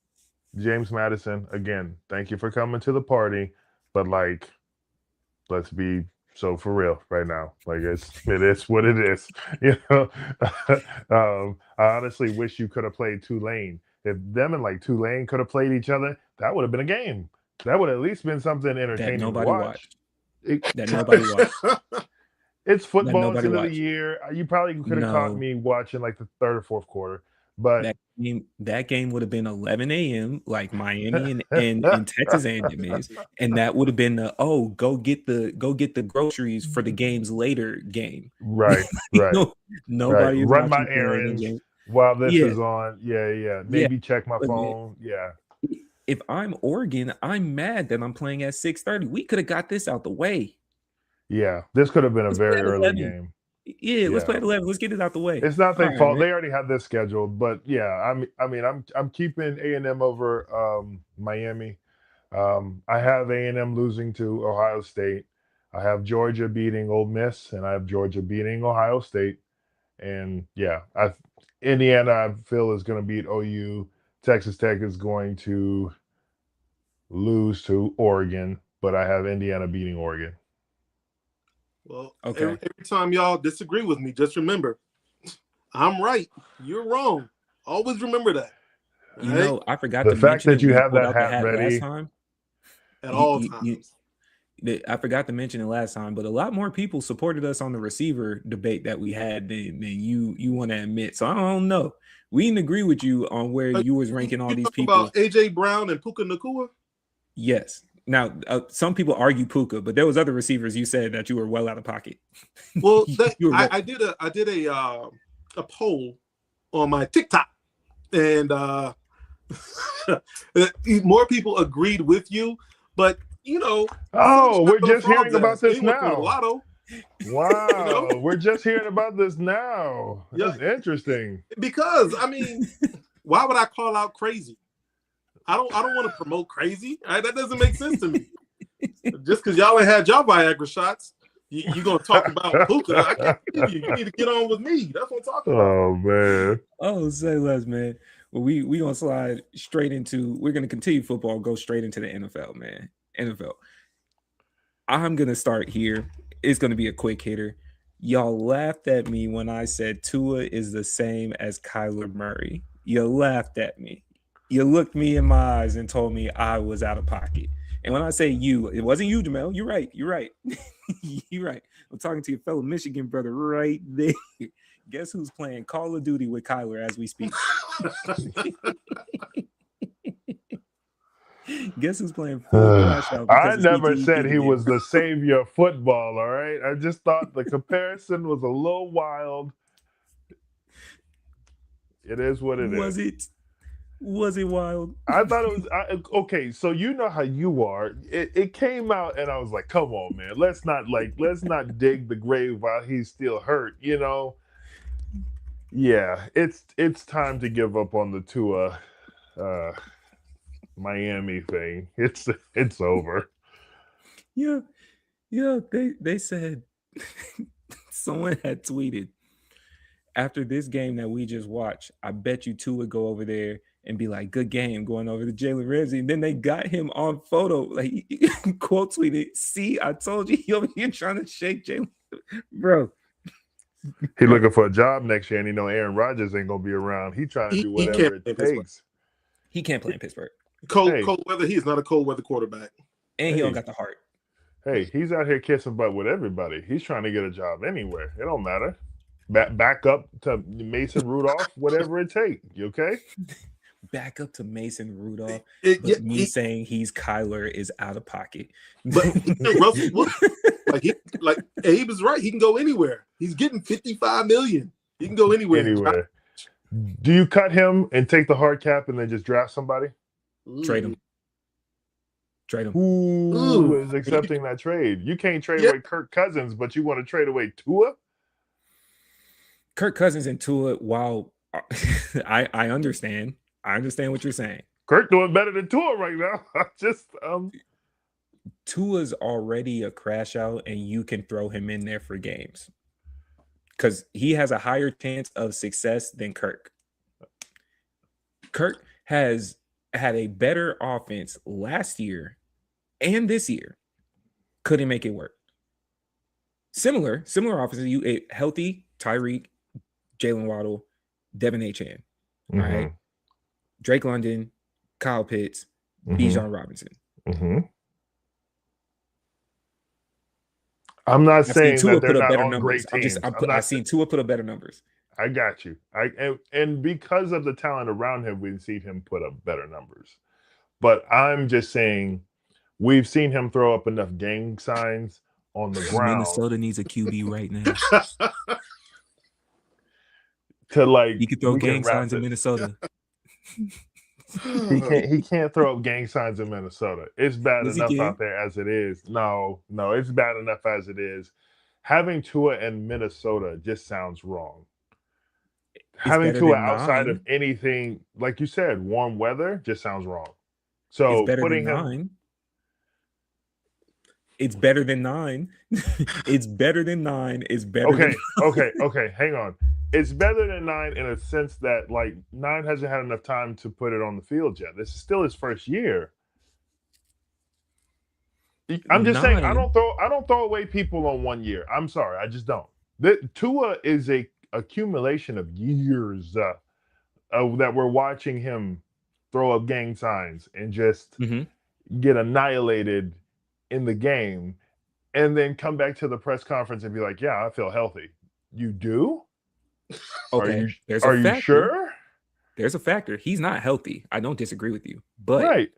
James Madison, again, thank you for coming to the party, but let's be so for real right now. It is what it is. I honestly wish you could have played Tulane. If them and Tulane could have played each other, that would have been a game. That would have at least been something entertaining that nobody to watch. That nobody watched. It's football at the end of the year. You probably could have caught me watching the third or fourth quarter. But that game would have been 11 a.m. like Miami and Texas A&M is, and that would have been go get the groceries for the games later game. Right. Nobody right. Run my errands while this is on. Yeah. Maybe check my phone. Yeah. If I'm Oregon, I'm mad that I'm playing at 6:30. We could have got this out the way. Yeah, this could have been a very early game. Yeah, let's play at 11. Let's get it out the way. It's not their fault. They already had this scheduled, but yeah, I'm keeping A&M over Miami. I have A&M losing to Ohio State. I have Georgia beating Ole Miss, and I have Georgia beating Ohio State. And yeah, Indiana I feel is going to beat OU. Texas Tech is going to lose to Oregon, but I have Indiana beating Oregon. Well, every time y'all disagree with me, just remember, I'm right. You're wrong. Always remember that. You Right? know, I forgot The to fact mention that it you when you have pulled that out the hat hat ready last time. At You- all you- you- times. I forgot to mention it last time, but a lot more people supported us on the receiver debate that we had than you want to admit. So I don't know. We didn't agree with you on where Like, you was ranking all you these talk people. about AJ Brown and Puka Nacua? Yes. Now, some people argue Puka, but there was other receivers you said that you were well out of pocket. Well, You were I did a poll on my TikTok, and more people agreed with you, but you know. Oh, we're little just hearing frog's about ass. They this went for the now. lotto. Wow, we're just hearing about this now. That's interesting. Because I mean, why would I call out crazy? I don't want to promote crazy. Right? That doesn't make sense to me. Just because y'all ain't had y'all Viagra shots, you gonna talk about Puka? I can't believe you. You need to get on with me. That's what I'm talking about. Oh man. Oh, say less, man. Well, we gonna slide straight into. We're gonna continue football. Go straight into the NFL, man. NFL. I'm gonna start here. It's gonna be a quick hitter. Y'all laughed at me when I said Tua is the same as Kyler Murray. You laughed at me. You looked me in my eyes and told me I was out of pocket. And when I say you, it wasn't you, Jamell. You're right. You're right. You're right. I'm talking to your fellow Michigan brother right there. Guess who's playing Call of Duty with Kyler as we speak? Guess who's playing full crash out? I Because never it's said PTE he again. was the savior of football, all right? I just thought the comparison was a little wild. It is what it is. Was it wild? I thought it was okay. So you know how you are. It came out, and I was like, "Come on, man. Let's not dig the grave while he's still hurt." You know. Yeah, it's time to give up on the Tua Miami thing. It's over. Yeah. They said someone had tweeted after this game that we just watched. I bet you Tua would go over there and be like, "Good game," going over to Jalen Ramsey. And then they got him on photo, like he quote tweeted, "See, I told you, he over here trying to shake Jalen, bro." He looking for a job next year, and he know Aaron Rodgers ain't gonna be around. He trying to do whatever it takes. He can't play in Pittsburgh. Cold weather. He is not a cold weather quarterback, and he don't got the heart. Hey, he's out here kissing butt with everybody. He's trying to get a job anywhere. It don't matter. Back up to Mason Rudolph, whatever it takes. You okay? Back up to Mason Rudolph. Saying he's Kyler is out of pocket. But Russell Wilson, like Abe is right. He can go anywhere. He's getting $55 million. He can go anywhere. Anywhere. Do you cut him and take the hard cap and then just draft somebody? Trade him. Who is accepting that trade? You can't trade away Kirk Cousins, but you want to trade away Tua? Kirk Cousins and Tua, while I understand. I understand what you're saying. Kirk doing better than Tua right now. Tua's already a crash out, and you can throw him in there for games because he has a higher chance of success than Kirk. Kirk has had a better offense last year and this year. Couldn't make it work. Similar offenses. You a healthy Tyreek, Jalen Waddle, Devin Achane. All right. Drake London, Kyle Pitts, Bijan Robinson. I'm not saying that they're not on great teams. I've seen Tua put up better numbers. I got you. And because of the talent around him, we've seen him put up better numbers. But I'm just saying we've seen him throw up enough gang signs on the ground. Minnesota needs a QB right now. He could throw gang signs in Minnesota. He can't throw up gang signs in Minnesota. It's bad enough out there as it is. No, it's bad enough as it is. Having Tua in Minnesota just sounds wrong. Having Tua outside of anything, like you said, warm weather just sounds wrong. So it's better than 9. It's better than 9. It's better than 9. It's better. Okay. Hang on. It's better than 9 in a sense that like 9 hasn't had enough time to put it on the field yet. This is still his first year. I'm just saying I don't throw away people on 1 year. I'm sorry, I just don't. Tua is a accumulation of years that we're watching him throw up gang signs and just get annihilated in the game, and then come back to the press conference and be like, "Yeah, I feel healthy." You do? Okay, Are you sure? There's a factor. He's not healthy. I don't disagree with you, but Right.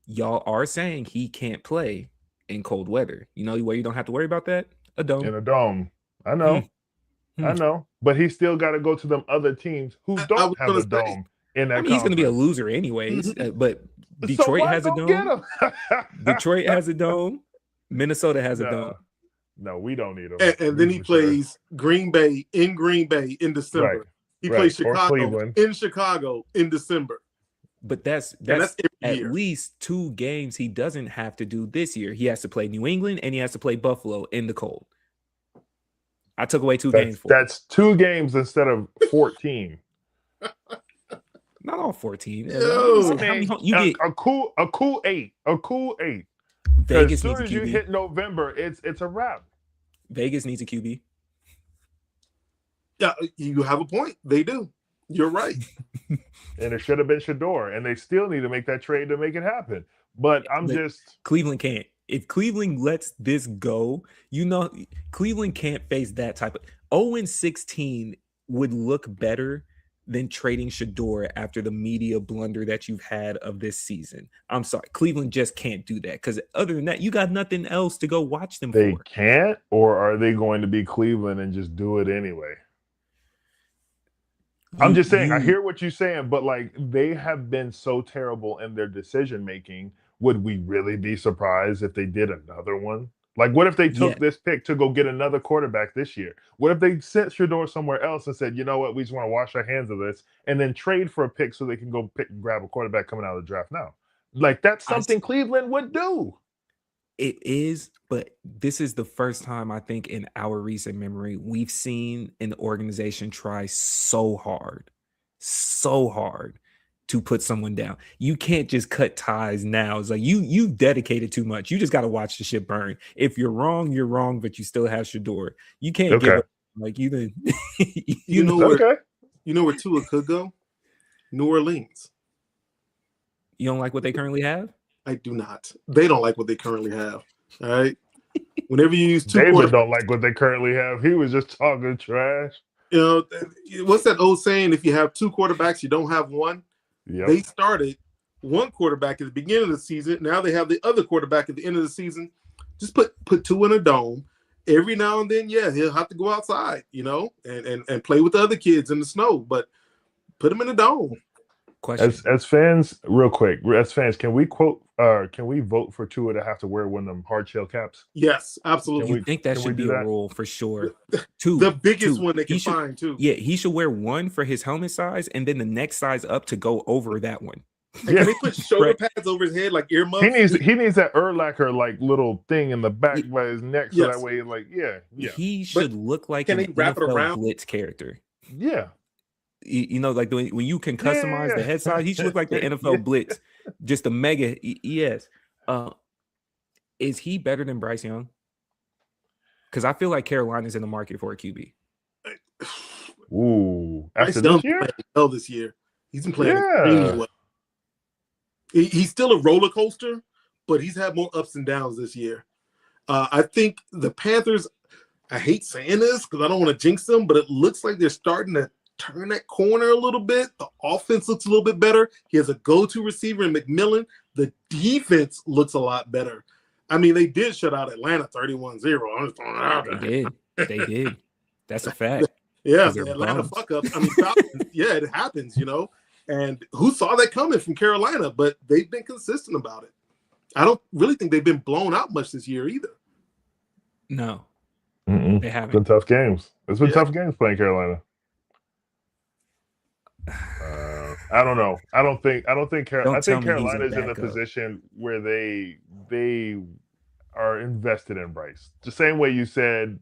y'all are saying he can't play in cold weather. You know where you don't have to worry about that? A dome. In a dome. I know. I know. But he still got to go to them other teams who don't have a dome in that he's going to be a loser anyways. But Detroit has a dome. Get him? Detroit has a dome. Minnesota has a dome. No, we don't need him. And then he plays Green Bay in December. Right. He plays Chicago in Chicago in December. But that's at least 2 games he doesn't have to do this year. He has to play New England and he has to play Buffalo in the cold. I took away 2 games. That's 2 games instead of 14. Not all 14. You get a cool 8. A cool 8. Vegas as soon as you hit November, it's a wrap. Vegas needs a QB. Yeah, you have a point. They do. You're right. And it should have been Shador, and they still need to make that trade to make it happen. But Cleveland can't. If Cleveland lets this go, Cleveland can't face that type of 0-16 would look better than trading Shador after the media blunder that you've had of this season. I'm sorry. Cleveland just can't do that because other than that, you got nothing else to go watch them for. They can't, or are they going to be Cleveland and just do it anyway? I'm just saying, I hear what you're saying, but like they have been so terrible in their decision making. Would we really be surprised if they did another one? Like, what if they took this pick to go get another quarterback this year? What if they sent Shador somewhere else and said, you know what, we just want to wash our hands of this and then trade for a pick so they can go grab a quarterback coming out of the draft now? Like, that's something Cleveland would do. It is, but this is the first time I think in our recent memory we've seen an organization try so hard to put someone down. You can't just cut ties now. It's like you dedicated too much. You just got to watch the shit burn. If you're wrong, but you still have Shador. You can't give up. Like you know where Tua could go? New Orleans. You don't like what they currently have? I do not. They don't like what they currently have. All right. Whenever you use David don't like what they currently have. He was just talking trash. You know, what's that old saying? If you have 2 quarterbacks, you don't have one. Yep. They started 1 quarterback at the beginning of the season. Now they have the other quarterback at the end of the season. Just put 2 in a dome. Every now and then, he'll have to go outside, and play with the other kids in the snow. But put him in a dome. Question. As fans, real quick, can we vote for Tua to have to wear one of them hard shell caps? Yes, absolutely. You think that should be a rule for sure? The biggest one they can find too. Yeah, he should wear one for his helmet size, and then the next size up to go over that one. Can they put shoulder pads over his head like earmuffs? He needs that Urlacher like little thing in the back by his neck, so that way, like he should look like an NFL Blitz character. Yeah. Like when you can customize the head size, he should look like the NFL Blitz, just a mega. Yes. Is he better than Bryce Young? Because I feel like Carolina's in the market for a QB. Ooh, after this year? This year, he's been playing extremely well. He's still a roller coaster, but he's had more ups and downs this year. I think the Panthers. I hate saying this because I don't want to jinx them, but it looks like they're starting to turn that corner a little bit. The offense looks a little bit better. He has a go-to receiver in McMillan. The defense looks a lot better. I mean, they did shut out Atlanta 31-0. I'm just throwing it out there. They did. That's a fact. Yeah, the Atlanta fuck-ups. I mean, it happens, And who saw that coming from Carolina? But they've been consistent about it. I don't really think they've been blown out much this year either. No. They haven't. It's been tough games. It's been tough games playing Carolina. I don't know. I think Carolina is in a position where they are invested in Bryce. The same way you said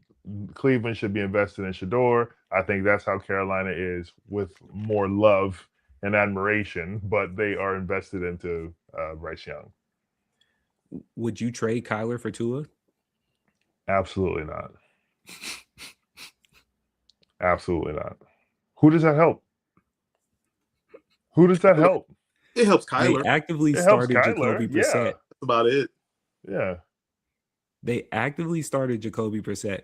Cleveland should be invested in Shador. I think that's how Carolina is, with more love and admiration, but they are invested into Bryce Young. Would you trade Kyler for Tua? Absolutely not. Absolutely not. Who does that help? It helps They Kyler. actively It helps started Kyler. Jacoby Yeah. Brissett. That's about it. Yeah. They actively started Jacoby Brissett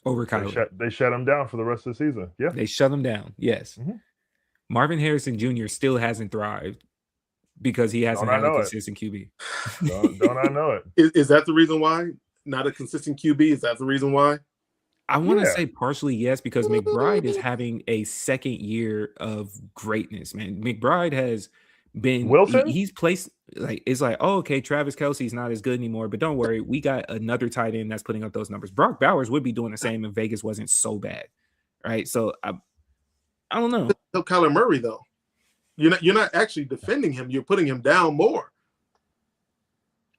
over Kyler. They shut him down for the rest of the season. Yeah. They shut him down. Yes. Mhm. Marvin Harrison Jr. still hasn't thrived because he hasn't Don't I had a know it? consistent QB. Don't I know it? Is that the reason why? Not a consistent QB? Is that the reason why? I want to Yeah. say partially yes, because McBride is having a second year of greatness, man. McBride has been Wilson? he's placed like it's like, oh, okay, Travis Kelce's not as good anymore, but don't worry, we got another tight end that's putting up those numbers. Brock Bowers would be doing the same if Vegas wasn't so bad, right? So I don't know. Help Kyler Murray though. You're not actually defending him. You're putting him down more.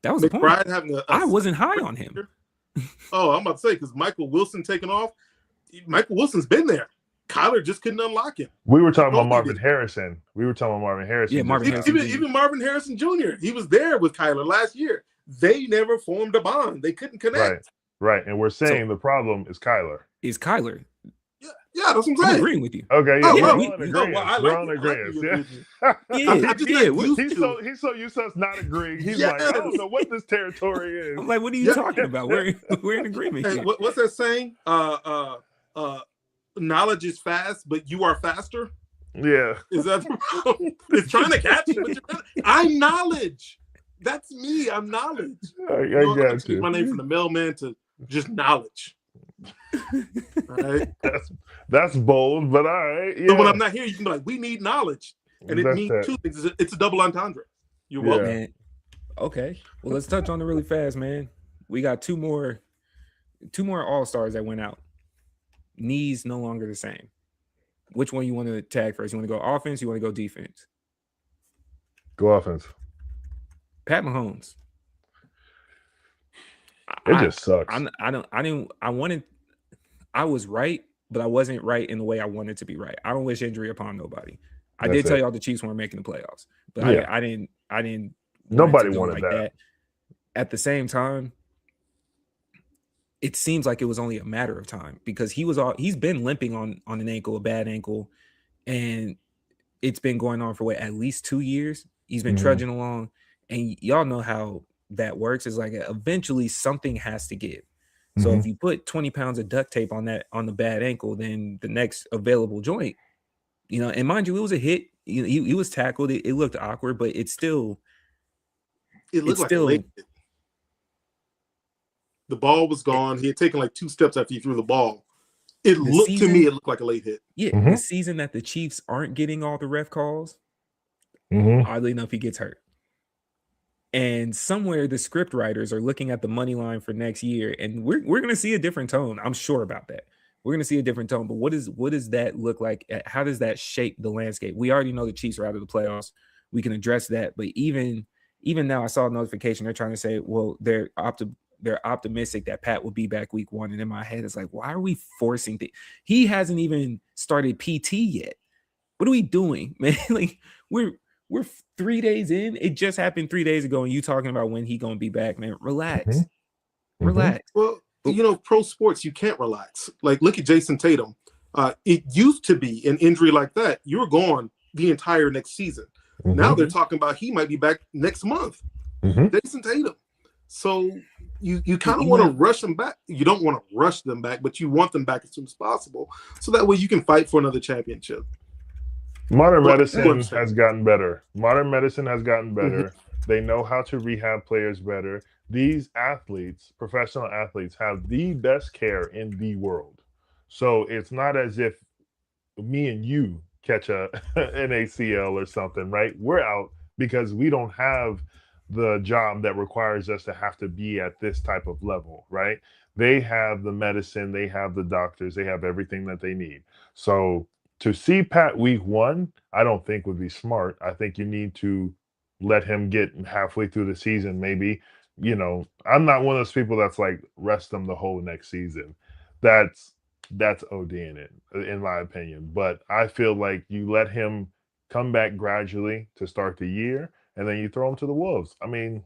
That was the point. McBride having I wasn't high on him. Oh, I'm about to say because Michael Wilson taking off. Michael Wilson's been there. Kyler just couldn't unlock him. We were talking about Nobody Marvin did. Harrison. Yeah, Marvin Harrison. Even Marvin Harrison Jr. He was there with Kyler last year. They never formed a bond. They couldn't connect. Right. And we're saying the problem is Kyler. Is Kyler. Yeah, that's what I'm I'm saying. agreeing with you. Okay, Oh, yeah, well, we're on agreement. I We're like on it. I agreement. like Yeah. Yeah, just yeah. not used to. He's so used to us not agreeing. He's like, I don't know what this territory is. I'm like, what are you talking about? We're in agreement. Hey, Here. what's that saying? Knowledge is fast, but you are faster. Yeah. Is that the problem? It's trying to catch you, but I'm knowledge. That's me. I'm knowledge. I I got change you. my name from the mailman to just knowledge. All right. That's bold, but all right. Yeah. So when I'm not here, you can be like, we need knowledge. And it That's means that. two things. It's a double entendre. You're welcome. Man. Okay. Well, let's touch on it really fast, man. We got two more all-stars that went out. Knees no longer the same. Which one you want to tag first? You want to go offense? You want to go defense? Go offense. Pat Mahomes. It just sucks. I was right, but I wasn't right in the way I wanted to be right. I don't wish injury upon nobody. I That's did tell it. y'all the Chiefs weren't making the playoffs, but Yeah. I didn't. Nobody want it to go wanted that. At the same time, it seems like it was only a matter of time because he's been limping on an ankle, a bad ankle, and it's been going on for at least 2 years. He's been trudging along, and y'all know how that works. Is like eventually something has to give. So if you put 20 pounds of duct tape on the bad ankle, then the next available joint, and mind you, it was a hit. He was tackled. It looked awkward, but it looked like a late hit. The ball was gone. He had taken like 2 steps after he threw the ball. It looked like a late hit. Yeah, the season that the Chiefs aren't getting all the ref calls, oddly enough, he gets hurt. And somewhere the script writers are looking at the money line for next year, and we're going to see a different tone. I'm sure about that. We're going to see a different tone. But what does that look like? How does that shape the landscape? We already know the Chiefs are out of the playoffs. We can address that. But even now, I saw a notification. They're trying to say, well, they're optimistic that Pat will be back week 1. And in my head, it's like, why are we forcing things? He hasn't even started PT yet. What are we doing, man? Like we're 3 days in. It just happened 3 days ago, and you talking about when he gonna be back, man. Relax. Relax. Well, pro sports, you can't relax. Like, look at Jason Tatum. It used to be an injury like that, you were gone the entire next season. Now they're talking about he might be back next month. Jason Tatum. So you kind of want to rush them back. You don't want to rush them back, but you want them back as soon as possible, so that way you can fight for another championship. Modern medicine has gotten better. They know how to rehab players better. These athletes, professional athletes, have the best care in the world. So it's not as if me and you catch an ACL or something, right? We're out because we don't have the job that requires us to have to be at this type of level, right? They have the medicine, they have the doctors, they have everything that they need. So to see Pat week 1, I don't think would be smart. I think you need to let him get halfway through the season, maybe. I'm not one of those people that's like rest them the whole next season. That's ODing it, in my opinion. But I feel like you let him come back gradually to start the year, and then you throw him to the wolves. I mean,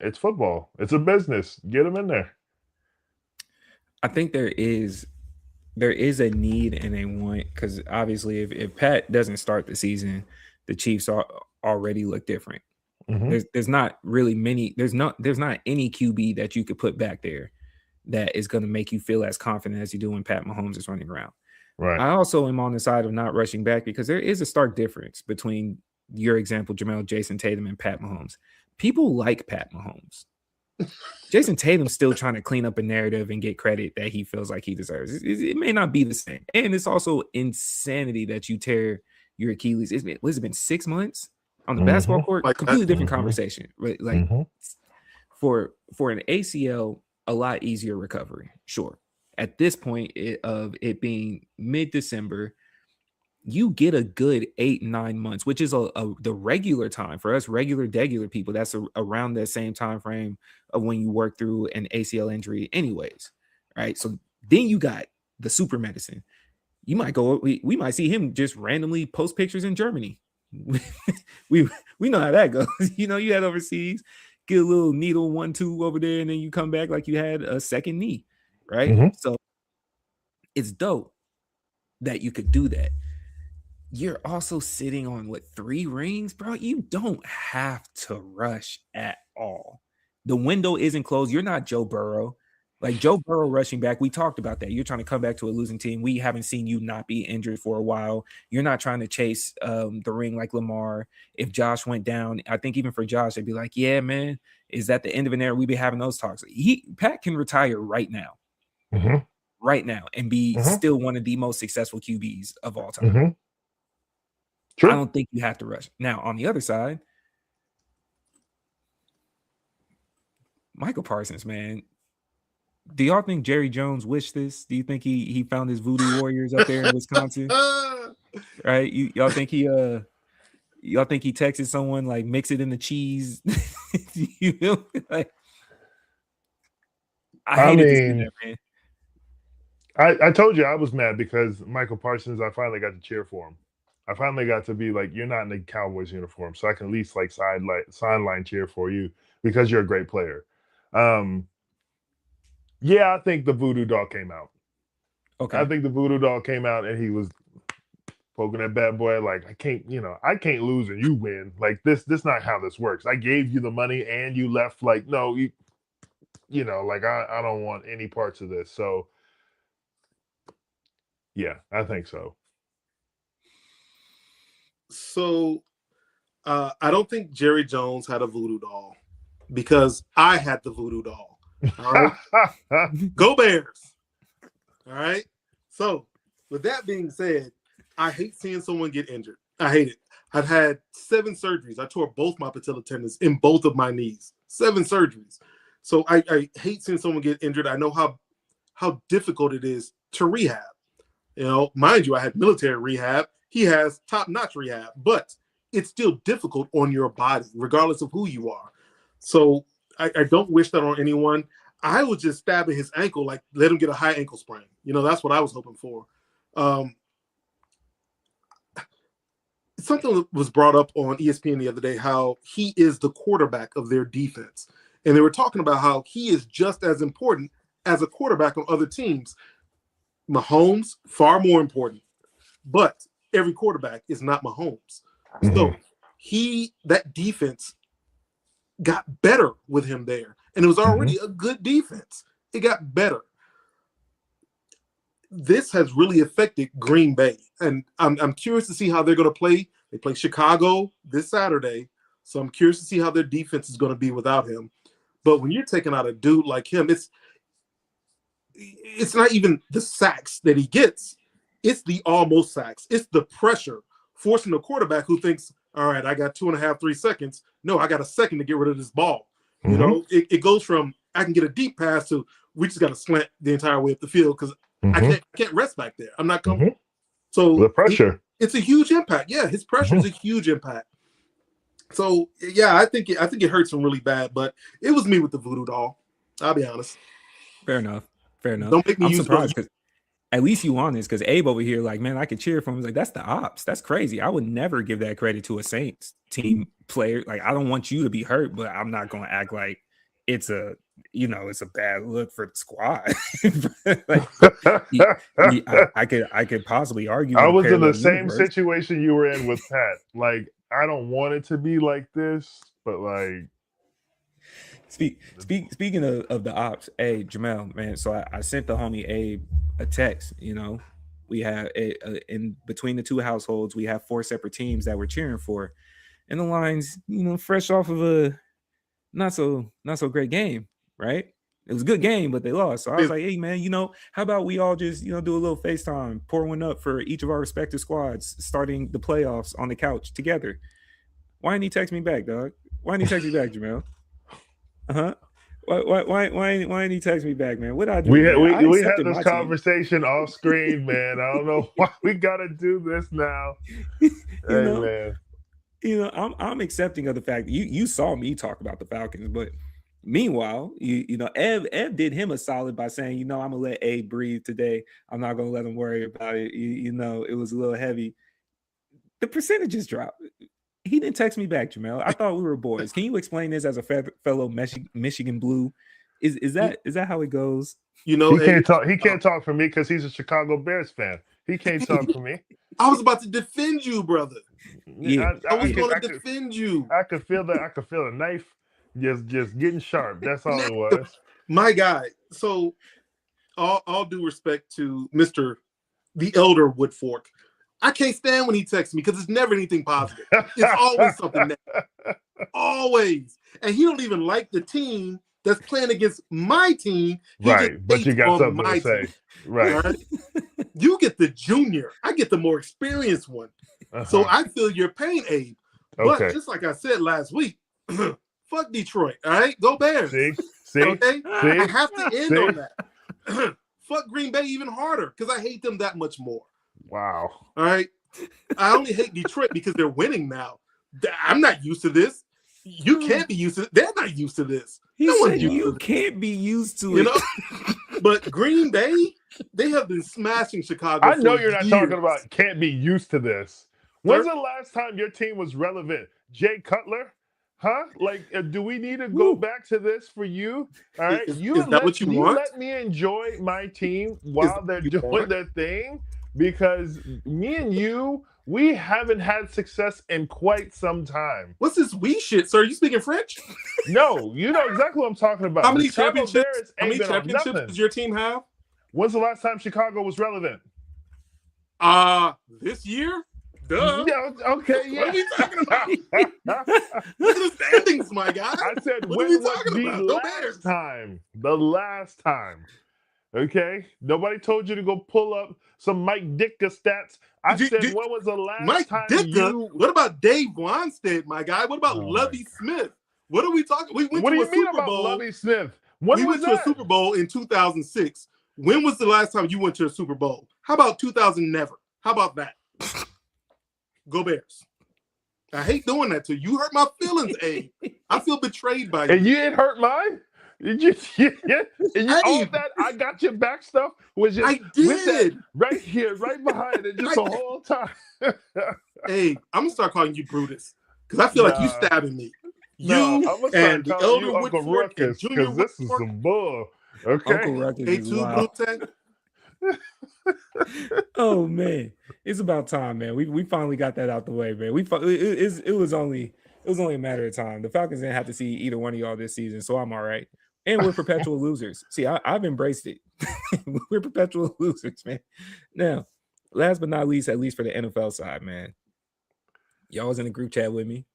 it's football. It's a business. Get him in there. I think there is there is a need and a want, because obviously if Pat doesn't start the season, the Chiefs already look different. There's not really many. There's not any QB that you could put back there that is going to make you feel as confident as you do when Pat Mahomes is running around. Right. I also am on the side of not rushing back because there is a stark difference between your example, Jamell, Jason Tatum, and Pat Mahomes. People like Pat Mahomes. Jason Tatum's still trying to clean up a narrative and get credit that he feels like he deserves. It may not be the same. And it's also insanity that you tear your Achilles. It's been 6 months on the basketball court? Like completely different conversation. Right? Like for an ACL, a lot easier recovery. Sure. At this point of it being mid-December, you get a good 8-9 months, which is the regular time for us regular people. That's around that same time frame of when you work through an ACL injury anyways, right? So then you got the super medicine. You might go, we might see him just randomly post pictures in Germany. we know how that goes. You head overseas, get a little needle 1-2 over there, and then you come back like you had a second knee, right? So it's dope that you could do that. You're also sitting on 3 rings, bro. You don't have to rush at all. The window isn't closed. You're not Joe Burrow. Like Joe Burrow rushing back, we talked about that. You're trying to come back to a losing team. We haven't seen you not be injured for a while. You're not trying to chase the ring like Lamar. If Josh went down, I think even for Josh, they'd be like, yeah, man, is that the end of an era? We've been having those talks. Pat can retire right now. Right now, and be still one of the most successful QBs of all time. True. I don't think you have to rush. Now, on the other side, Michael Parsons, man. Do y'all think Jerry Jones wished this? Do you think he found his voodoo warriors up there in Wisconsin? Right? Y'all think he texted someone like mix it in the cheese? Like, I hated to see that, man. I told you I was mad because Michael Parsons, I finally got to cheer for him. I finally got to be like, you're not in the Cowboys uniform, so I can at least like sideline cheer for you because you're a great player. Yeah, I think the voodoo doll came out. Okay. I think the voodoo doll came out and he was poking that bad boy like, I can't lose and you win. Like this not how this works. I gave you the money and you left like, no, I don't want any parts of this. So yeah, I think so. So I don't think Jerry Jones had a voodoo doll because I had the voodoo doll. All right. Go Bears. All right. So with that being said, I hate seeing someone get injured. I hate it. I've had 7 surgeries. I tore both my patella tendons in both of my knees. 7 surgeries. So I hate seeing someone get injured. I know how difficult it is to rehab. Mind you, I had military rehab. He has top-notch rehab, but it's still difficult on your body, regardless of who you are. So I don't wish that on anyone. I was just stabbing his ankle, like let him get a high ankle sprain. That's what I was hoping for. Something was brought up on ESPN the other day, how he is the quarterback of their defense. And they were talking about how he is just as important as a quarterback on other teams. Mahomes, far more important. But every quarterback is not Mahomes. So that defense got better with him there. And it was already a good defense. It got better. This has really affected Green Bay. And I'm curious to see how they're going to play. They play Chicago this Saturday. So I'm curious to see how their defense is going to be without him. But when you're taking out a dude like him, it's not even the sacks that he gets. It's the almost sacks. It's the pressure forcing the quarterback who thinks, all right, I got 2.5, 3 seconds. No, I got a second to get rid of this ball. It goes from I can get a deep pass to we just got to slant the entire way up the field because I can't rest back there. I'm not coming. So the pressure. It's a huge impact. Yeah, his pressure is a huge impact. So yeah, I think it hurts him really bad. But it was me with the voodoo doll. I'll be honest. Fair enough. Don't make me I'm use surprised because at least you honest, because Abe over here, like, man, I could cheer for him. He's like, that's the ops. That's crazy. I would never give that credit to a Saints team player. Like, I don't want you to be hurt, but I'm not going to act like it's a bad look for the squad. I could possibly argue. I was in the parallel same universe. situation you were in with Pat. Like, I don't want it to be like this, but like, Speaking of the ops, hey Jamell, man. So I sent the homie Abe a text. We have in between the two households, we have 4 separate teams that we're cheering for, and the Lions, fresh off of a not so great game, right? It was a good game, but they lost. So I was like, hey man, how about we all just do a little FaceTime, pour one up for each of our respective squads, starting the playoffs on the couch together. Why didn't he text me back, dog? Why didn't he text me back, Jamell? Why didn't he text me back, man? What I do? We had this conversation off screen, man. I don't know why we gotta do this now. Man. I'm accepting of the fact that you saw me talk about the Falcons, but meanwhile, Ev did him a solid by saying, I'm gonna let Abe breathe today. I'm not gonna let him worry about it. It was a little heavy. The percentages dropped. He didn't text me back, Jamell. I thought we were boys. Can you explain this as a fellow Michigan Blue? Is that how it goes? He can't talk. He can't talk for me because he's a Chicago Bears fan. He can't talk for me. I was about to defend you, brother. Yeah, I was going to defend you. I could feel that. I could feel a knife just getting sharp. That's all it was. My guy. So, all due respect to Mr. the Elder Woodfork, I can't stand when he texts me because it's never anything positive. It's always something negative. Always. And he don't even like the team that's playing against my team. Right. But you got something to say. Right. You get the junior. I get the more experienced one. So I feel your pain, Abe. But just like I said last week, fuck Detroit. All right? Go Bears. See? Okay? I have to end on that. Fuck Green Bay even harder because I hate them that much more. Wow. All right. I only hate Detroit because they're winning now. I'm not used to this. You can't be used to it. They're not used to this. You can't be used to it. But Green Bay, they have been smashing Chicago. I know you're not talking about can't be used to this. When's the last time your team was relevant? Jay Cutler? Huh? Like, do we need to go back to this for you? All right. Is that what you want? Let me enjoy my team while they're doing their thing. Because me and you, we haven't had success in quite some time. What's this we shit, sir? Are you speaking French? No, you know exactly what I'm talking about. How many championships does your team have? When's the last time Chicago was relevant? This year? Duh. Yeah, okay, yeah. What are we talking about? Look at the standings, my guy. I said, what when are we was talking the about? last time? The last time. Okay? Nobody told you to go pull up some Mike Ditka stats. I said, when was the last time Ditka? What about Dave Wanstead, my guy? What about Lovie Smith? What are we talking? We went to a Super Bowl. Lovie Smith? We went to a Super Bowl in 2006. When was the last time you went to a Super Bowl? How about 2000? Never. How about that? Go Bears. I hate doing that to you. You hurt my feelings, Abe. I feel betrayed by you. And you didn't hurt mine? And all that I got your back stuff was just I did right here, right behind it, just the whole time. Hey, I'm gonna start calling you Brutus because I feel like you stabbing me. You and the Elder Woodfork and Junior Woodfork. This is some bull. Okay. Uncle Ruckus is wild. Oh man, it's about time, man. We finally got that out the way, man. It was only a matter of time. The Falcons didn't have to see either one of y'all this season, so I'm all right. And we're perpetual losers. See, I've embraced it. We're perpetual losers, man. Now, last but not least, at least for the NFL side, man, y'all was in the group chat with me.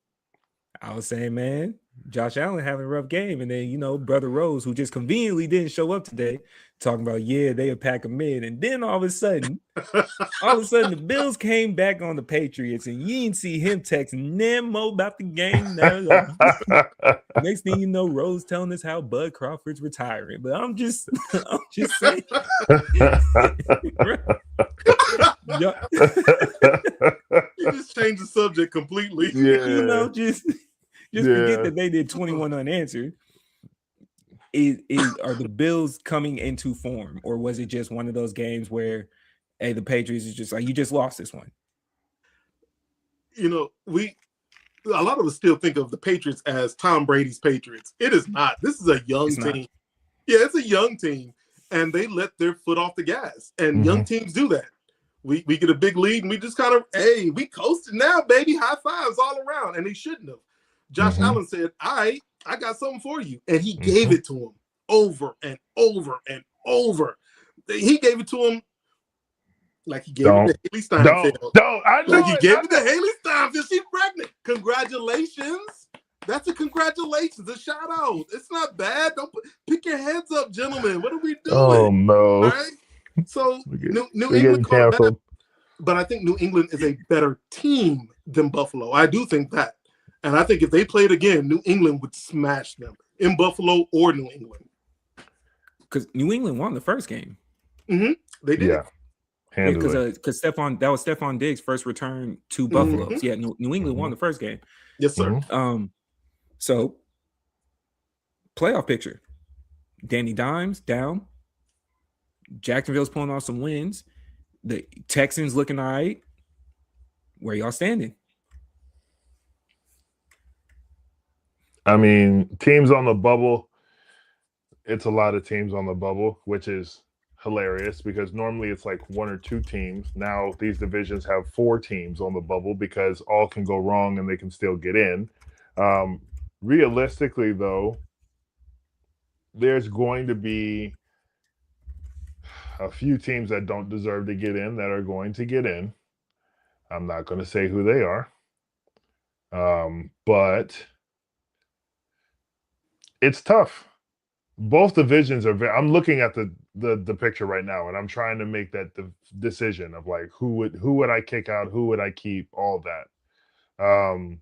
I was saying, man, Josh Allen having a rough game. And then, Brother Rose, who just conveniently didn't show up today, talking about, they a pack of mid. And then all of a sudden, the Bills came back on the Patriots, and you didn't see him texting Nemo about the game. Next thing you know, Rose telling us how Bud Crawford's retiring. But I'm just saying. You just changed the subject completely. Yeah. Just forget that they did 21 unanswered. Are the Bills coming into form, or was it just one of those games where, hey, the Patriots is just like, you just lost this one? a lot of us still think of the Patriots as Tom Brady's Patriots. It is not. This is a young team. Yeah, it's a young team, and they let their foot off the gas. And young teams do that. We get a big lead, and we just kind of, hey, we coasting now, baby. High fives all around, and they shouldn't have. Josh Allen said, all right, I got something for you. And he gave it to him over and over and over. He gave it to him like he gave it to Haley Steinfeld. He gave it to Haley Steinfeld. She's pregnant. Congratulations. That's a congratulations, a shout out. It's not bad. Pick your heads up, gentlemen. What are we doing? Oh, no. All right? So New England caught back, but I think New England is a better team than Buffalo. I do think that. And I think if they played again, New England would smash them in Buffalo or New England. Because New England won the first game. They did. Yeah. Because that was Stephon Diggs' first return to Buffalo. Yeah, New England won the first game. Yes, sir. So playoff picture. Danny Dimes down. Jacksonville's pulling off some wins. The Texans looking all right. Where y'all standing? I mean, teams on the bubble, it's a lot of teams on the bubble, which is hilarious because normally it's like one or two teams. Now these divisions have 4 teams on the bubble because all can go wrong and they can still get in. Realistically, though, there's going to be a few teams that don't deserve to get in that are going to get in. I'm not going to say who they are. But it's tough. Both divisions are I'm looking at the picture right now, and I'm trying to make that decision of like who would I kick out, who would I keep, all that.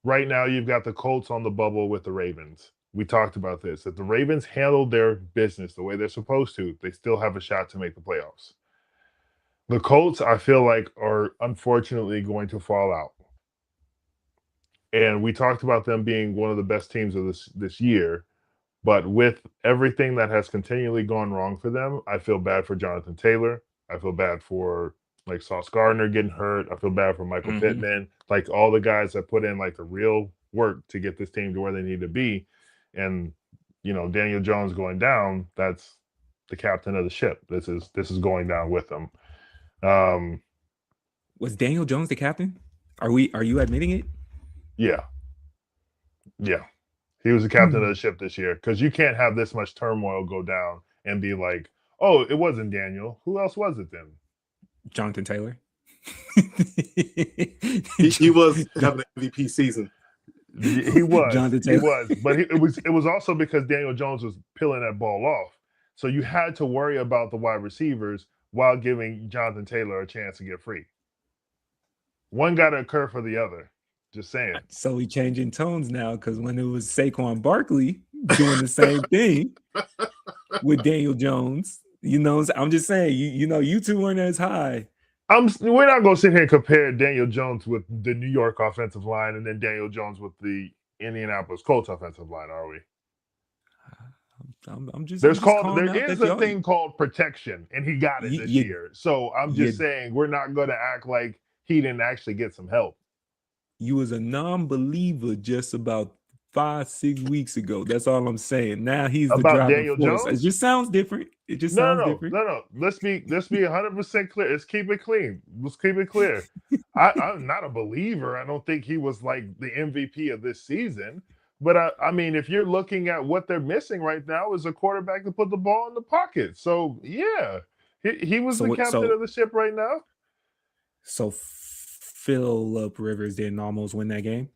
Right now, you've got the Colts on the bubble with the Ravens. We talked about this. If the Ravens handled their business the way they're supposed to, they still have a shot to make the playoffs. The Colts, I feel like, are unfortunately going to fall out. And we talked about them being one of the best teams of this year. But with everything that has continually gone wrong for them, I feel bad for Jonathan Taylor. I feel bad for like Sauce Gardner getting hurt. I feel bad for Michael Pittman. Like all the guys that put in like the real work to get this team to where they need to be. And, you know, Daniel Jones going down, that's the captain of the ship. This is going down with them. Was Daniel Jones the captain? Are you admitting it? Yeah. He was the captain of the ship this year because you can't have this much turmoil go down and be like, oh, it wasn't Daniel. Who else was it then? Jonathan Taylor. he was having an MVP season. He was. Jonathan Taylor. He was. But it was also because Daniel Jones was peeling that ball off. So you had to worry about the wide receivers while giving Jonathan Taylor a chance to get free. One got to occur for the other. Just saying. So we changing tones now because when it was Saquon Barkley doing the same thing with Daniel Jones, you know, I'm just saying, you two weren't as high. We're not going to sit here and compare Daniel Jones with the New York offensive line and then Daniel Jones with the Indianapolis Colts offensive line, are we? I'm just. There is a thing called protection, and he got it this year. So I'm just saying we're not going to act like he didn't actually get some help. You was a non-believer just about 5-6 weeks ago. That's all I'm saying. Now he's about the driving Daniel force. Jones? It just sounds different. It just sounds different. No. Let's be 100% clear. Let's keep it clean. Let's keep it clear. I'm not a believer. I don't think he was like the MVP of this season. But I mean, if you're looking at what they're missing right now, is a quarterback to put the ball in the pocket. So yeah, he was the captain of the ship right now. So Phillip Rivers didn't almost win that game.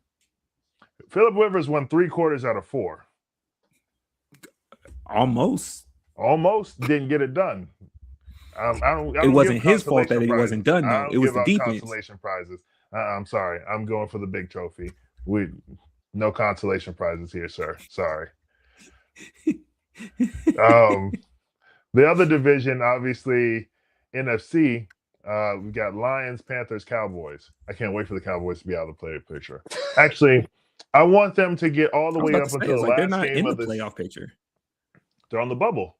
Phillip Rivers won 3 quarters out of 4. Almost didn't get it done. It wasn't his fault that it wasn't done. Though it was the defense. Consolation prizes. I'm sorry. I'm going for the big trophy. No consolation prizes here, sir. Sorry. The other division, obviously, NFC. We got Lions, Panthers, Cowboys. I can't wait for the Cowboys to be out of the playoff picture. Actually, I want them to get all the way up until the last they're not game in of the this playoff picture. They're on the bubble.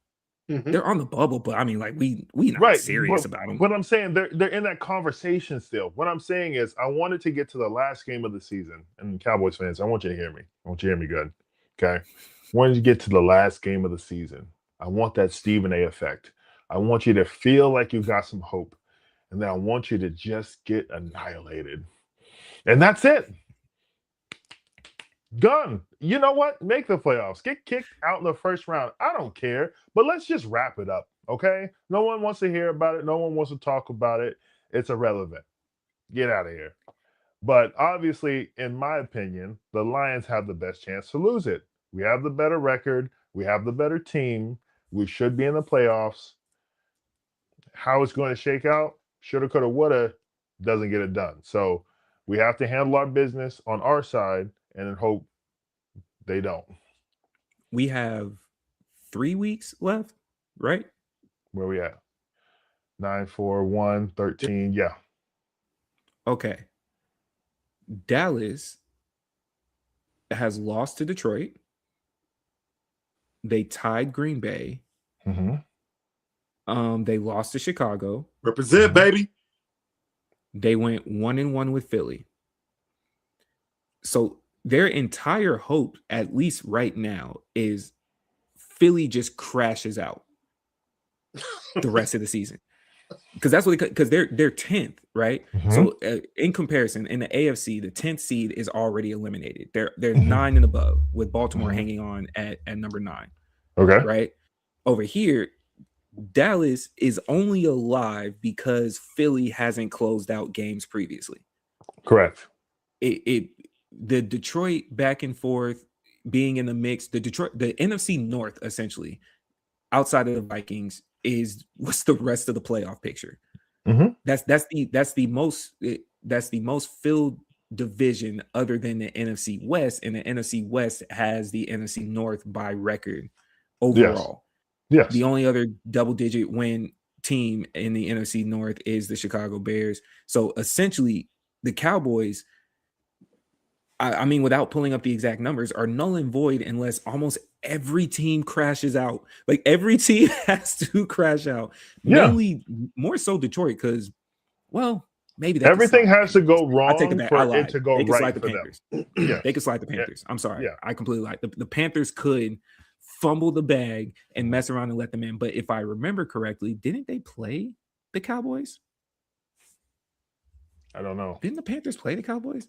They're on the bubble, but I mean, like we not Right, serious about them. But I'm saying they're in that conversation still. What I'm saying is, I wanted to get to the last game of the season, and Cowboys fans, I want you to hear me. I want you to hear me good. Okay, wanted to get to the last game of the season. I want that Stephen A. effect. I want you to feel like you got some hope, and then I want you to just get annihilated, and that's it. Done. You know what? Make the playoffs. Get kicked out in the first round. I don't care. But let's just wrap it up, okay? No one wants to hear about it. No one wants to talk about it. It's irrelevant. Get out of here. But obviously, in my opinion, the Lions have the best chance to lose it. We have the better record. We have the better team. We should be in the playoffs. How it's going to shake out, shoulda, coulda, woulda, doesn't get it done. So we have to handle our business on our side and then hope they don't. We have 3 weeks left, right? Where we at? 9, 4, 1, 13. Yeah. Okay. Dallas has lost to Detroit. They tied Green Bay. They lost to Chicago. Represent, baby. They went 1-1 with Philly. So their entire hope, at least right now, is Philly just crashes out the rest of the season. Because that's what because they're 10th, right? So in comparison, in the AFC, the 10th seed is already eliminated. They're 9 and above, with Baltimore hanging on at number 9. Okay. Right? Over here, Dallas is only alive because Philly hasn't closed out games previously. Correct. The Detroit back and forth being in the mix, the NFC North, essentially, outside of the Vikings, is what's the rest of the playoff picture. That's the most filled division other than the NFC West, and the NFC West has the NFC North by record overall. Yes. The only other double-digit win team in the NFC North is the Chicago Bears. So essentially, the Cowboys, I mean, without pulling up the exact numbers, are null and void unless almost every team crashes out. Like, every team has to crash out. Yeah. Mainly, more so Detroit, because, well, maybe everything has to go wrong for it to go right right the for Panthers. them. Yeah. They could slide the Panthers. I'm sorry. Yeah. I completely lied. The Panthers could fumble the bag and mess around and let them in. But if I remember correctly, didn't they play the Cowboys? I don't know. Didn't the Panthers play the Cowboys?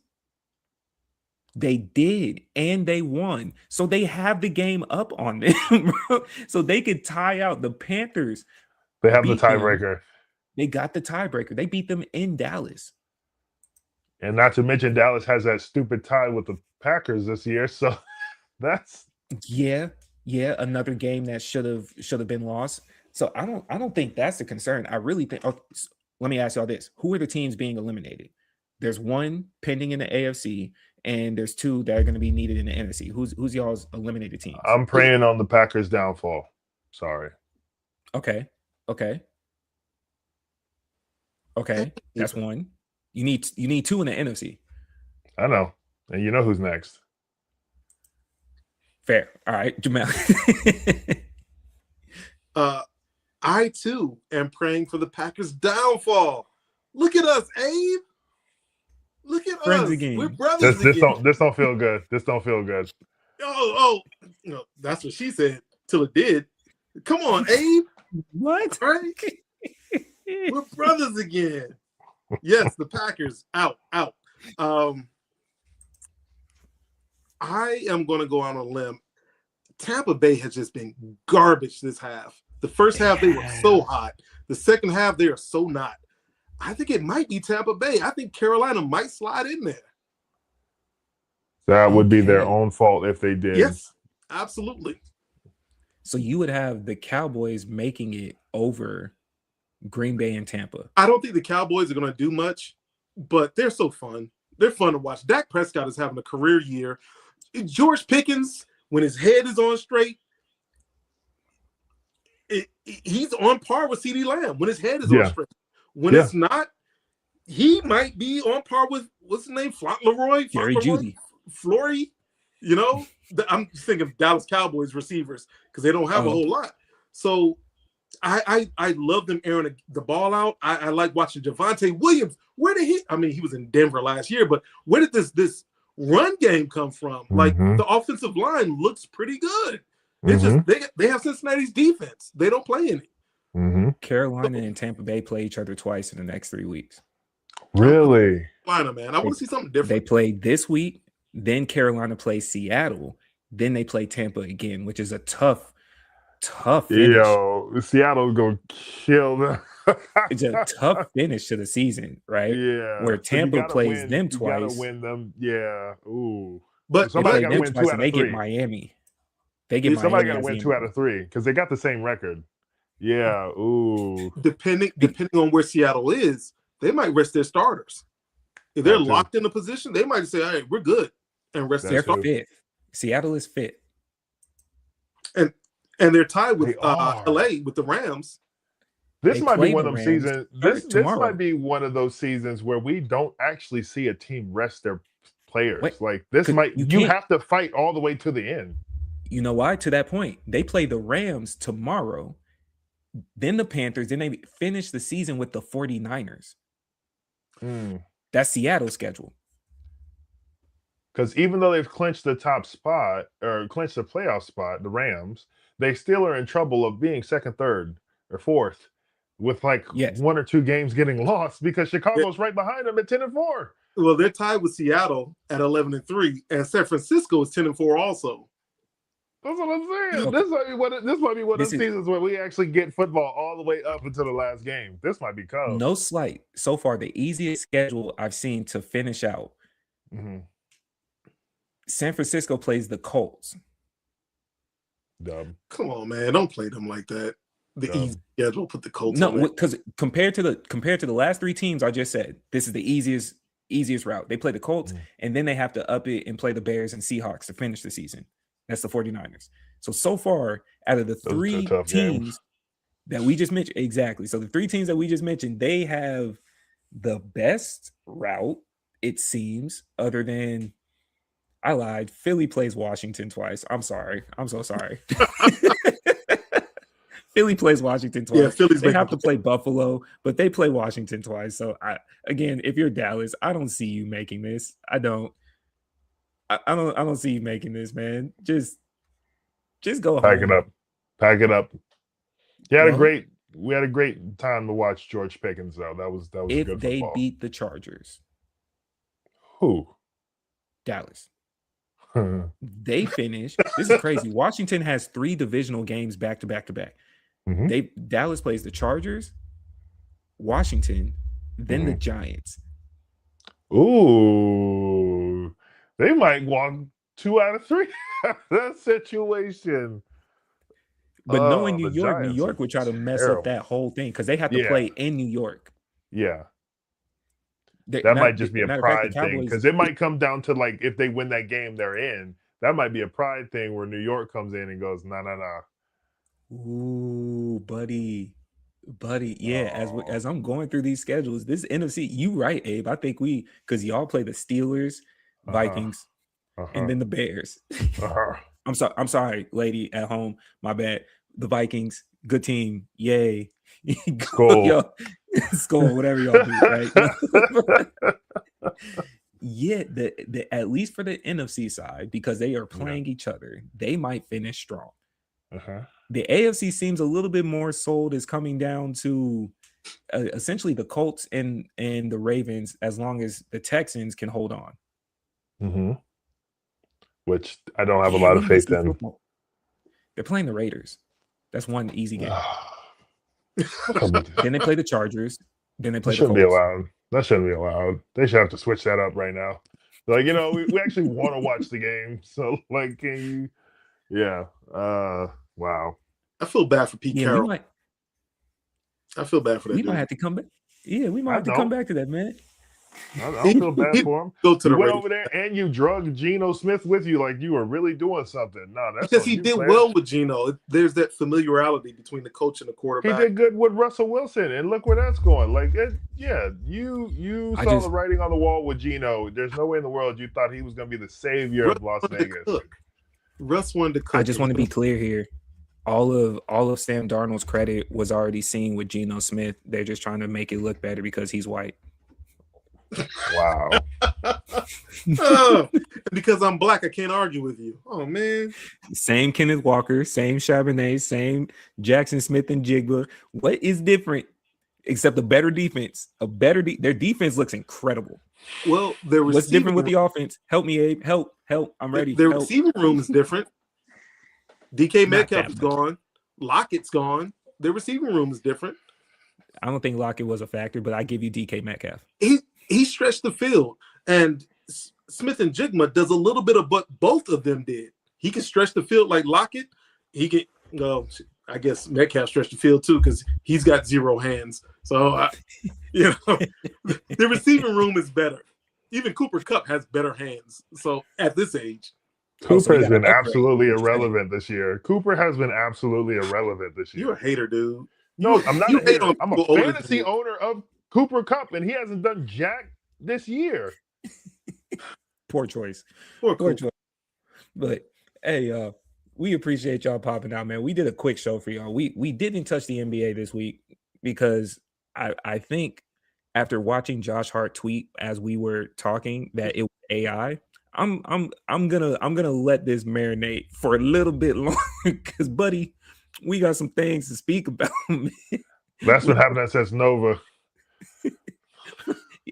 They did, and they won. So they have the game up on them, bro. So they could tie out the Panthers. They have the tiebreaker. They got the tiebreaker. They beat them in Dallas. And not to mention, Dallas has that stupid tie with the Packers this year. So that's another game that should have been lost. So I don't think that's the concern. I really think. Let me ask y'all this: who are the teams being eliminated? There's one pending in the AFC, and there's 2 that are going to be needed in the NFC. Who's y'all's eliminated teams? I'm praying on the Packers' downfall. Sorry. Okay. That's one. You need 2 in the NFC. I know. And you know who's next. Fair. All right, Jamell. I too am praying for the Packers' downfall. Look at us, Abe. Look at Friends us. again. We're brothers This again. don't feel good. This don't feel good. Oh, no, that's what she said till it did. Come on, Abe. What? All right. We're brothers again. Yes, the Packers out. I am going to go on a limb. Tampa Bay has just been garbage this half. The first half, they were so hot. The second half, they are so not. I think it might be Tampa Bay. I think Carolina might slide in there. That would be their own fault if they did. Yes, absolutely. So you would have the Cowboys making it over Green Bay and Tampa. I don't think the Cowboys are going to do much, but they're so fun. They're fun to watch. Dak Prescott is having a career year. George Pickens, when his head is on straight, he's on par with CeeDee Lamb when his head is on straight. When it's not, he might be on par with, what's his name? Leroy? Jerry Jeudy. Flory? You know? I'm thinking of Dallas Cowboys receivers because they don't have a whole lot. So I love them airing the ball out. I like watching Javonte Williams. Where did he? I mean, he was in Denver last year, but where did this run game come from? Like the offensive line looks pretty good. It's just they have Cincinnati's defense. They don't play any. Carolina and Tampa Bay play each other twice in the next 3 weeks. Really? Carolina, man. I want to see something different. They play this week, then Carolina plays Seattle, then they play Tampa again, which is a tough finish. Yo, Seattle's gonna kill them. It's a tough finish to the season, right? Yeah. Where Tampa plays them You twice. gotta win them. Yeah. Ooh. But somebody got gotta win 2 out of 3. They get Miami. They get somebody Miami gotta win 2 out of 3 because they got the same record. Yeah. Ooh. Depending on where Seattle is, they might rest their starters. If they're locked in a position, they might say, "All right, we're good," and rest their starters. Fifth. Seattle is fifth. And they're tied with LA with the Rams. This might be one of those seasons. This might be one of those seasons where we don't actually see a team rest their players. Like this might you have to fight all the way to the end. You know why? To that point, they play the Rams tomorrow, then the Panthers, then they finish the season with the 49ers. That's Seattle's schedule. Because even though they've clinched the top spot or clinched the playoff spot, the Rams, they still are in trouble of being second, third, or fourth with 1 or 2 games getting lost because Chicago's right behind them at 10-4. Well, they're tied with Seattle at 11-3, and San Francisco is 10-4 also. That's what I'm saying. This might be one of the seasons where we actually get football all the way up until the last game. This might be close. No slight. So far, the easiest schedule I've seen to finish out. San Francisco plays the Colts. Dumb. Come on, man. Don't play them like that. The easy schedule, put the Colts on. No, because compared to the last 3 teams I just said, this is the easiest route. They play the Colts, and then they have to up it and play the Bears and Seahawks to finish the season. That's the 49ers. So far, out of the 3 teams that we just mentioned, exactly. So the 3 teams that we just mentioned, they have the best route, it seems, other than, I lied, Philly plays Washington twice. I'm sorry. I'm so sorry. Philly plays Washington twice. Yeah, they have to play Buffalo, but they play Washington twice. So again, if you're Dallas, I don't see you making this. I don't see you making this, man. Just go Pack home. it up. Pack it up. We had a great time to watch George Pickens though. That was if good they football. beat the Chargers. Who? Dallas. They finish. This is crazy. Washington has 3 divisional games back to back to back. Dallas plays the Chargers, Washington, then the Giants. Ooh. They might walk 2 out of 3 that situation. But knowing New York would try to mess up that whole thing because they have to play in New York. Yeah. That might just be a pride thing because it might come down to if they win that game they're in. That might be a pride thing where New York comes in and goes, nah. Ooh, buddy. Yeah, as I'm going through these schedules, this NFC, you right, Abe. I think because y'all play the Steelers, Vikings, and then the Bears. I'm sorry, lady at home. My bad. The Vikings, good team. Yay. Skull. Skull, whatever y'all do, right? Yeah, at least for the NFC side, because they are playing each other, they might finish strong. The AFC seems a little bit more sold as coming down to essentially the Colts and the Ravens, as long as the Texans can hold on. Which I don't have a lot of faith in. They're playing the Raiders. That's one easy game. Then they play the Chargers. Then they play the Colts. Be allowed. That shouldn't be allowed. They should have to switch that up right now. We actually want to watch the game. So, can you? Yeah. Wow. I feel bad for Pete Carroll. I feel bad for that. We might have to come back. Yeah, we might have to come back to that, man. I feel bad for him. Go to the went over there and you drug Geno Smith with you like you were really doing something. No, that's because he did well with Geno. There's that familiarity between the coach and the quarterback. He did good with Russell Wilson, and look where that's going. You saw the writing on the wall with Geno. There's no way in the world you thought he was going to be the savior of Las Vegas. Russ wanted to cook. I just want to be clear here. all of Sam Darnold's credit was already seen with Geno Smith. They're just trying to make it look better because he's white. Wow. Oh, because I'm black, I can't argue with you. Oh man. Same Kenneth Walker, same Charbonnet, same Jackson Smith and Jigba. What is different except a better defense? Their defense looks incredible. Well, what's different with the offense? Help me, Abe. Help. I'm ready. Their Help. receiving room is different. DK Not Metcalf that is much. gone. Lockett's gone. Their receiving room is different. I don't think Lockett was a factor, but I give you DK Metcalf. He stretched the field, and Smith and Jigma does a little bit of what both of them did. He can stretch the field like Lockett. He can. No, I guess Metcalf stretched the field too because he's got 0 hands. So the receiving room is better. Even Cooper Kupp has better hands. So at this age, Cooper has been absolutely irrelevant this year. Cooper has been absolutely irrelevant this year. you're a hater, dude. No, I'm not you a hate hater. on I'm a people older than fantasy you. owner of Cooper Kupp, and he hasn't done jack this year. Poor choice. Poor Poor Cooper. choice. But hey, we appreciate y'all popping out, man. We did a quick show for y'all. We didn't touch the NBA this week because I think after watching Josh Hart tweet as we were talking that it was AI, I'm gonna let this marinate for a little bit longer because, buddy, we got some things to speak about. Man. That's what happened at Sets Nova.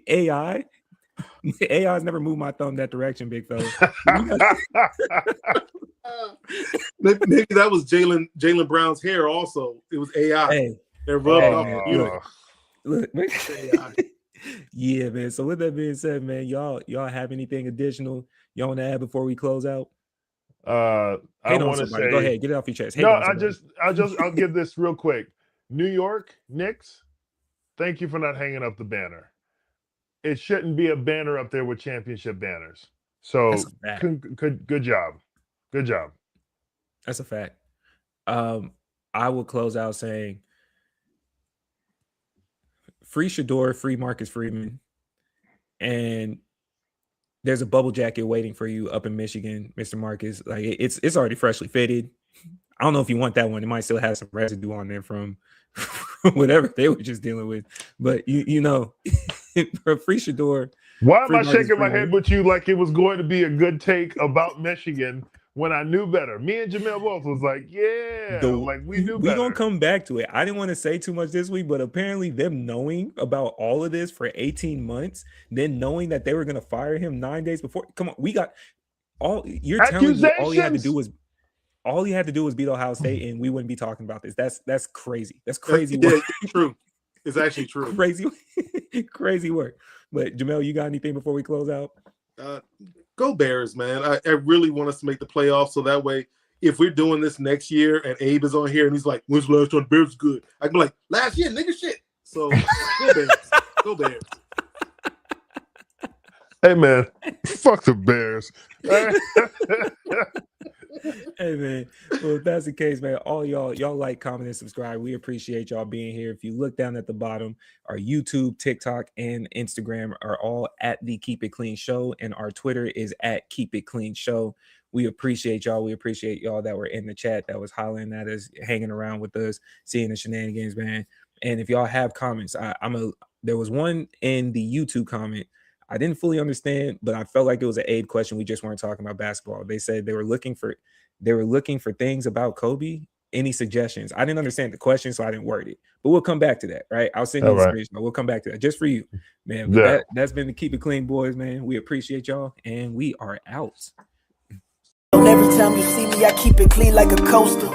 AI has never moved my thumb that direction, big fella. Maybe that was Jaylen Brown's hair. Also, it was AI. Hey, They're rubbing Oh. off the unit. look, man. AI. Yeah, man. So with that being said, man, y'all have anything additional y'all want to add before we close out? I Hate on want to somebody. say, Go ahead, get it off your chest. Hate no, on somebody. I'll give this real quick. New York Knicks, thank you for not hanging up the banner. It shouldn't be a banner up there with championship banners. So That's a fact. good job. Good job. That's a fact. I will close out saying free Shador, free Marcus Freeman, and there's a bubble jacket waiting for you up in Michigan, Mr. Marcus. Like it's already freshly fitted. I don't know if you want that one. It might still have some residue on there from whatever they were just dealing with. But you know, for free Shador. Why am free I Marcus shaking my Freeman. head with you like it was going to be a good take about Michigan when I knew better? Me and Jamell both was like, yeah, like we knew We're better. gonna come back to it. I didn't want to say too much this week, but apparently them knowing about all of this for 18 months, then knowing that they were gonna fire him 9 days before. Come on, we got all you're telling me all you had to do was beat Ohio State and we wouldn't be talking about this. That's crazy. That's crazy Yeah, work. it's true. It's actually true. Crazy work. But Jamell, you got anything before we close out? Go Bears, man. I really want us to make the playoffs so that way if we're doing this next year and Abe is on here and he's like, when's the last time Bears was good? I can be like, last year, nigga, shit. So go Bears. Go Bears. Hey man, fuck the Bears. Hey man, well if that's the case, man, all y'all like, comment, and subscribe. We appreciate y'all being here. If you look down at the bottom, our YouTube, TikTok, and Instagram are all at the Keep It Clean Show, and our Twitter is at Keep It Clean Show. We appreciate y'all. We appreciate y'all that were in the chat, that was hollering at us, hanging around with us, seeing the shenanigans, man. And if y'all have comments, there was one in the YouTube comment I didn't fully understand, but I felt like it was an Abe question. We just weren't talking about basketball. They said they were looking for things about Kobe. Any suggestions? I didn't understand the question, so I didn't word it. But we'll come back to that, right? I'll send you the screenshot. We'll come back to that just for you, man. But Yeah. that's been the Keep It Clean boys, man. We appreciate y'all, and we are out. Every time you see me, I keep it clean like a coaster.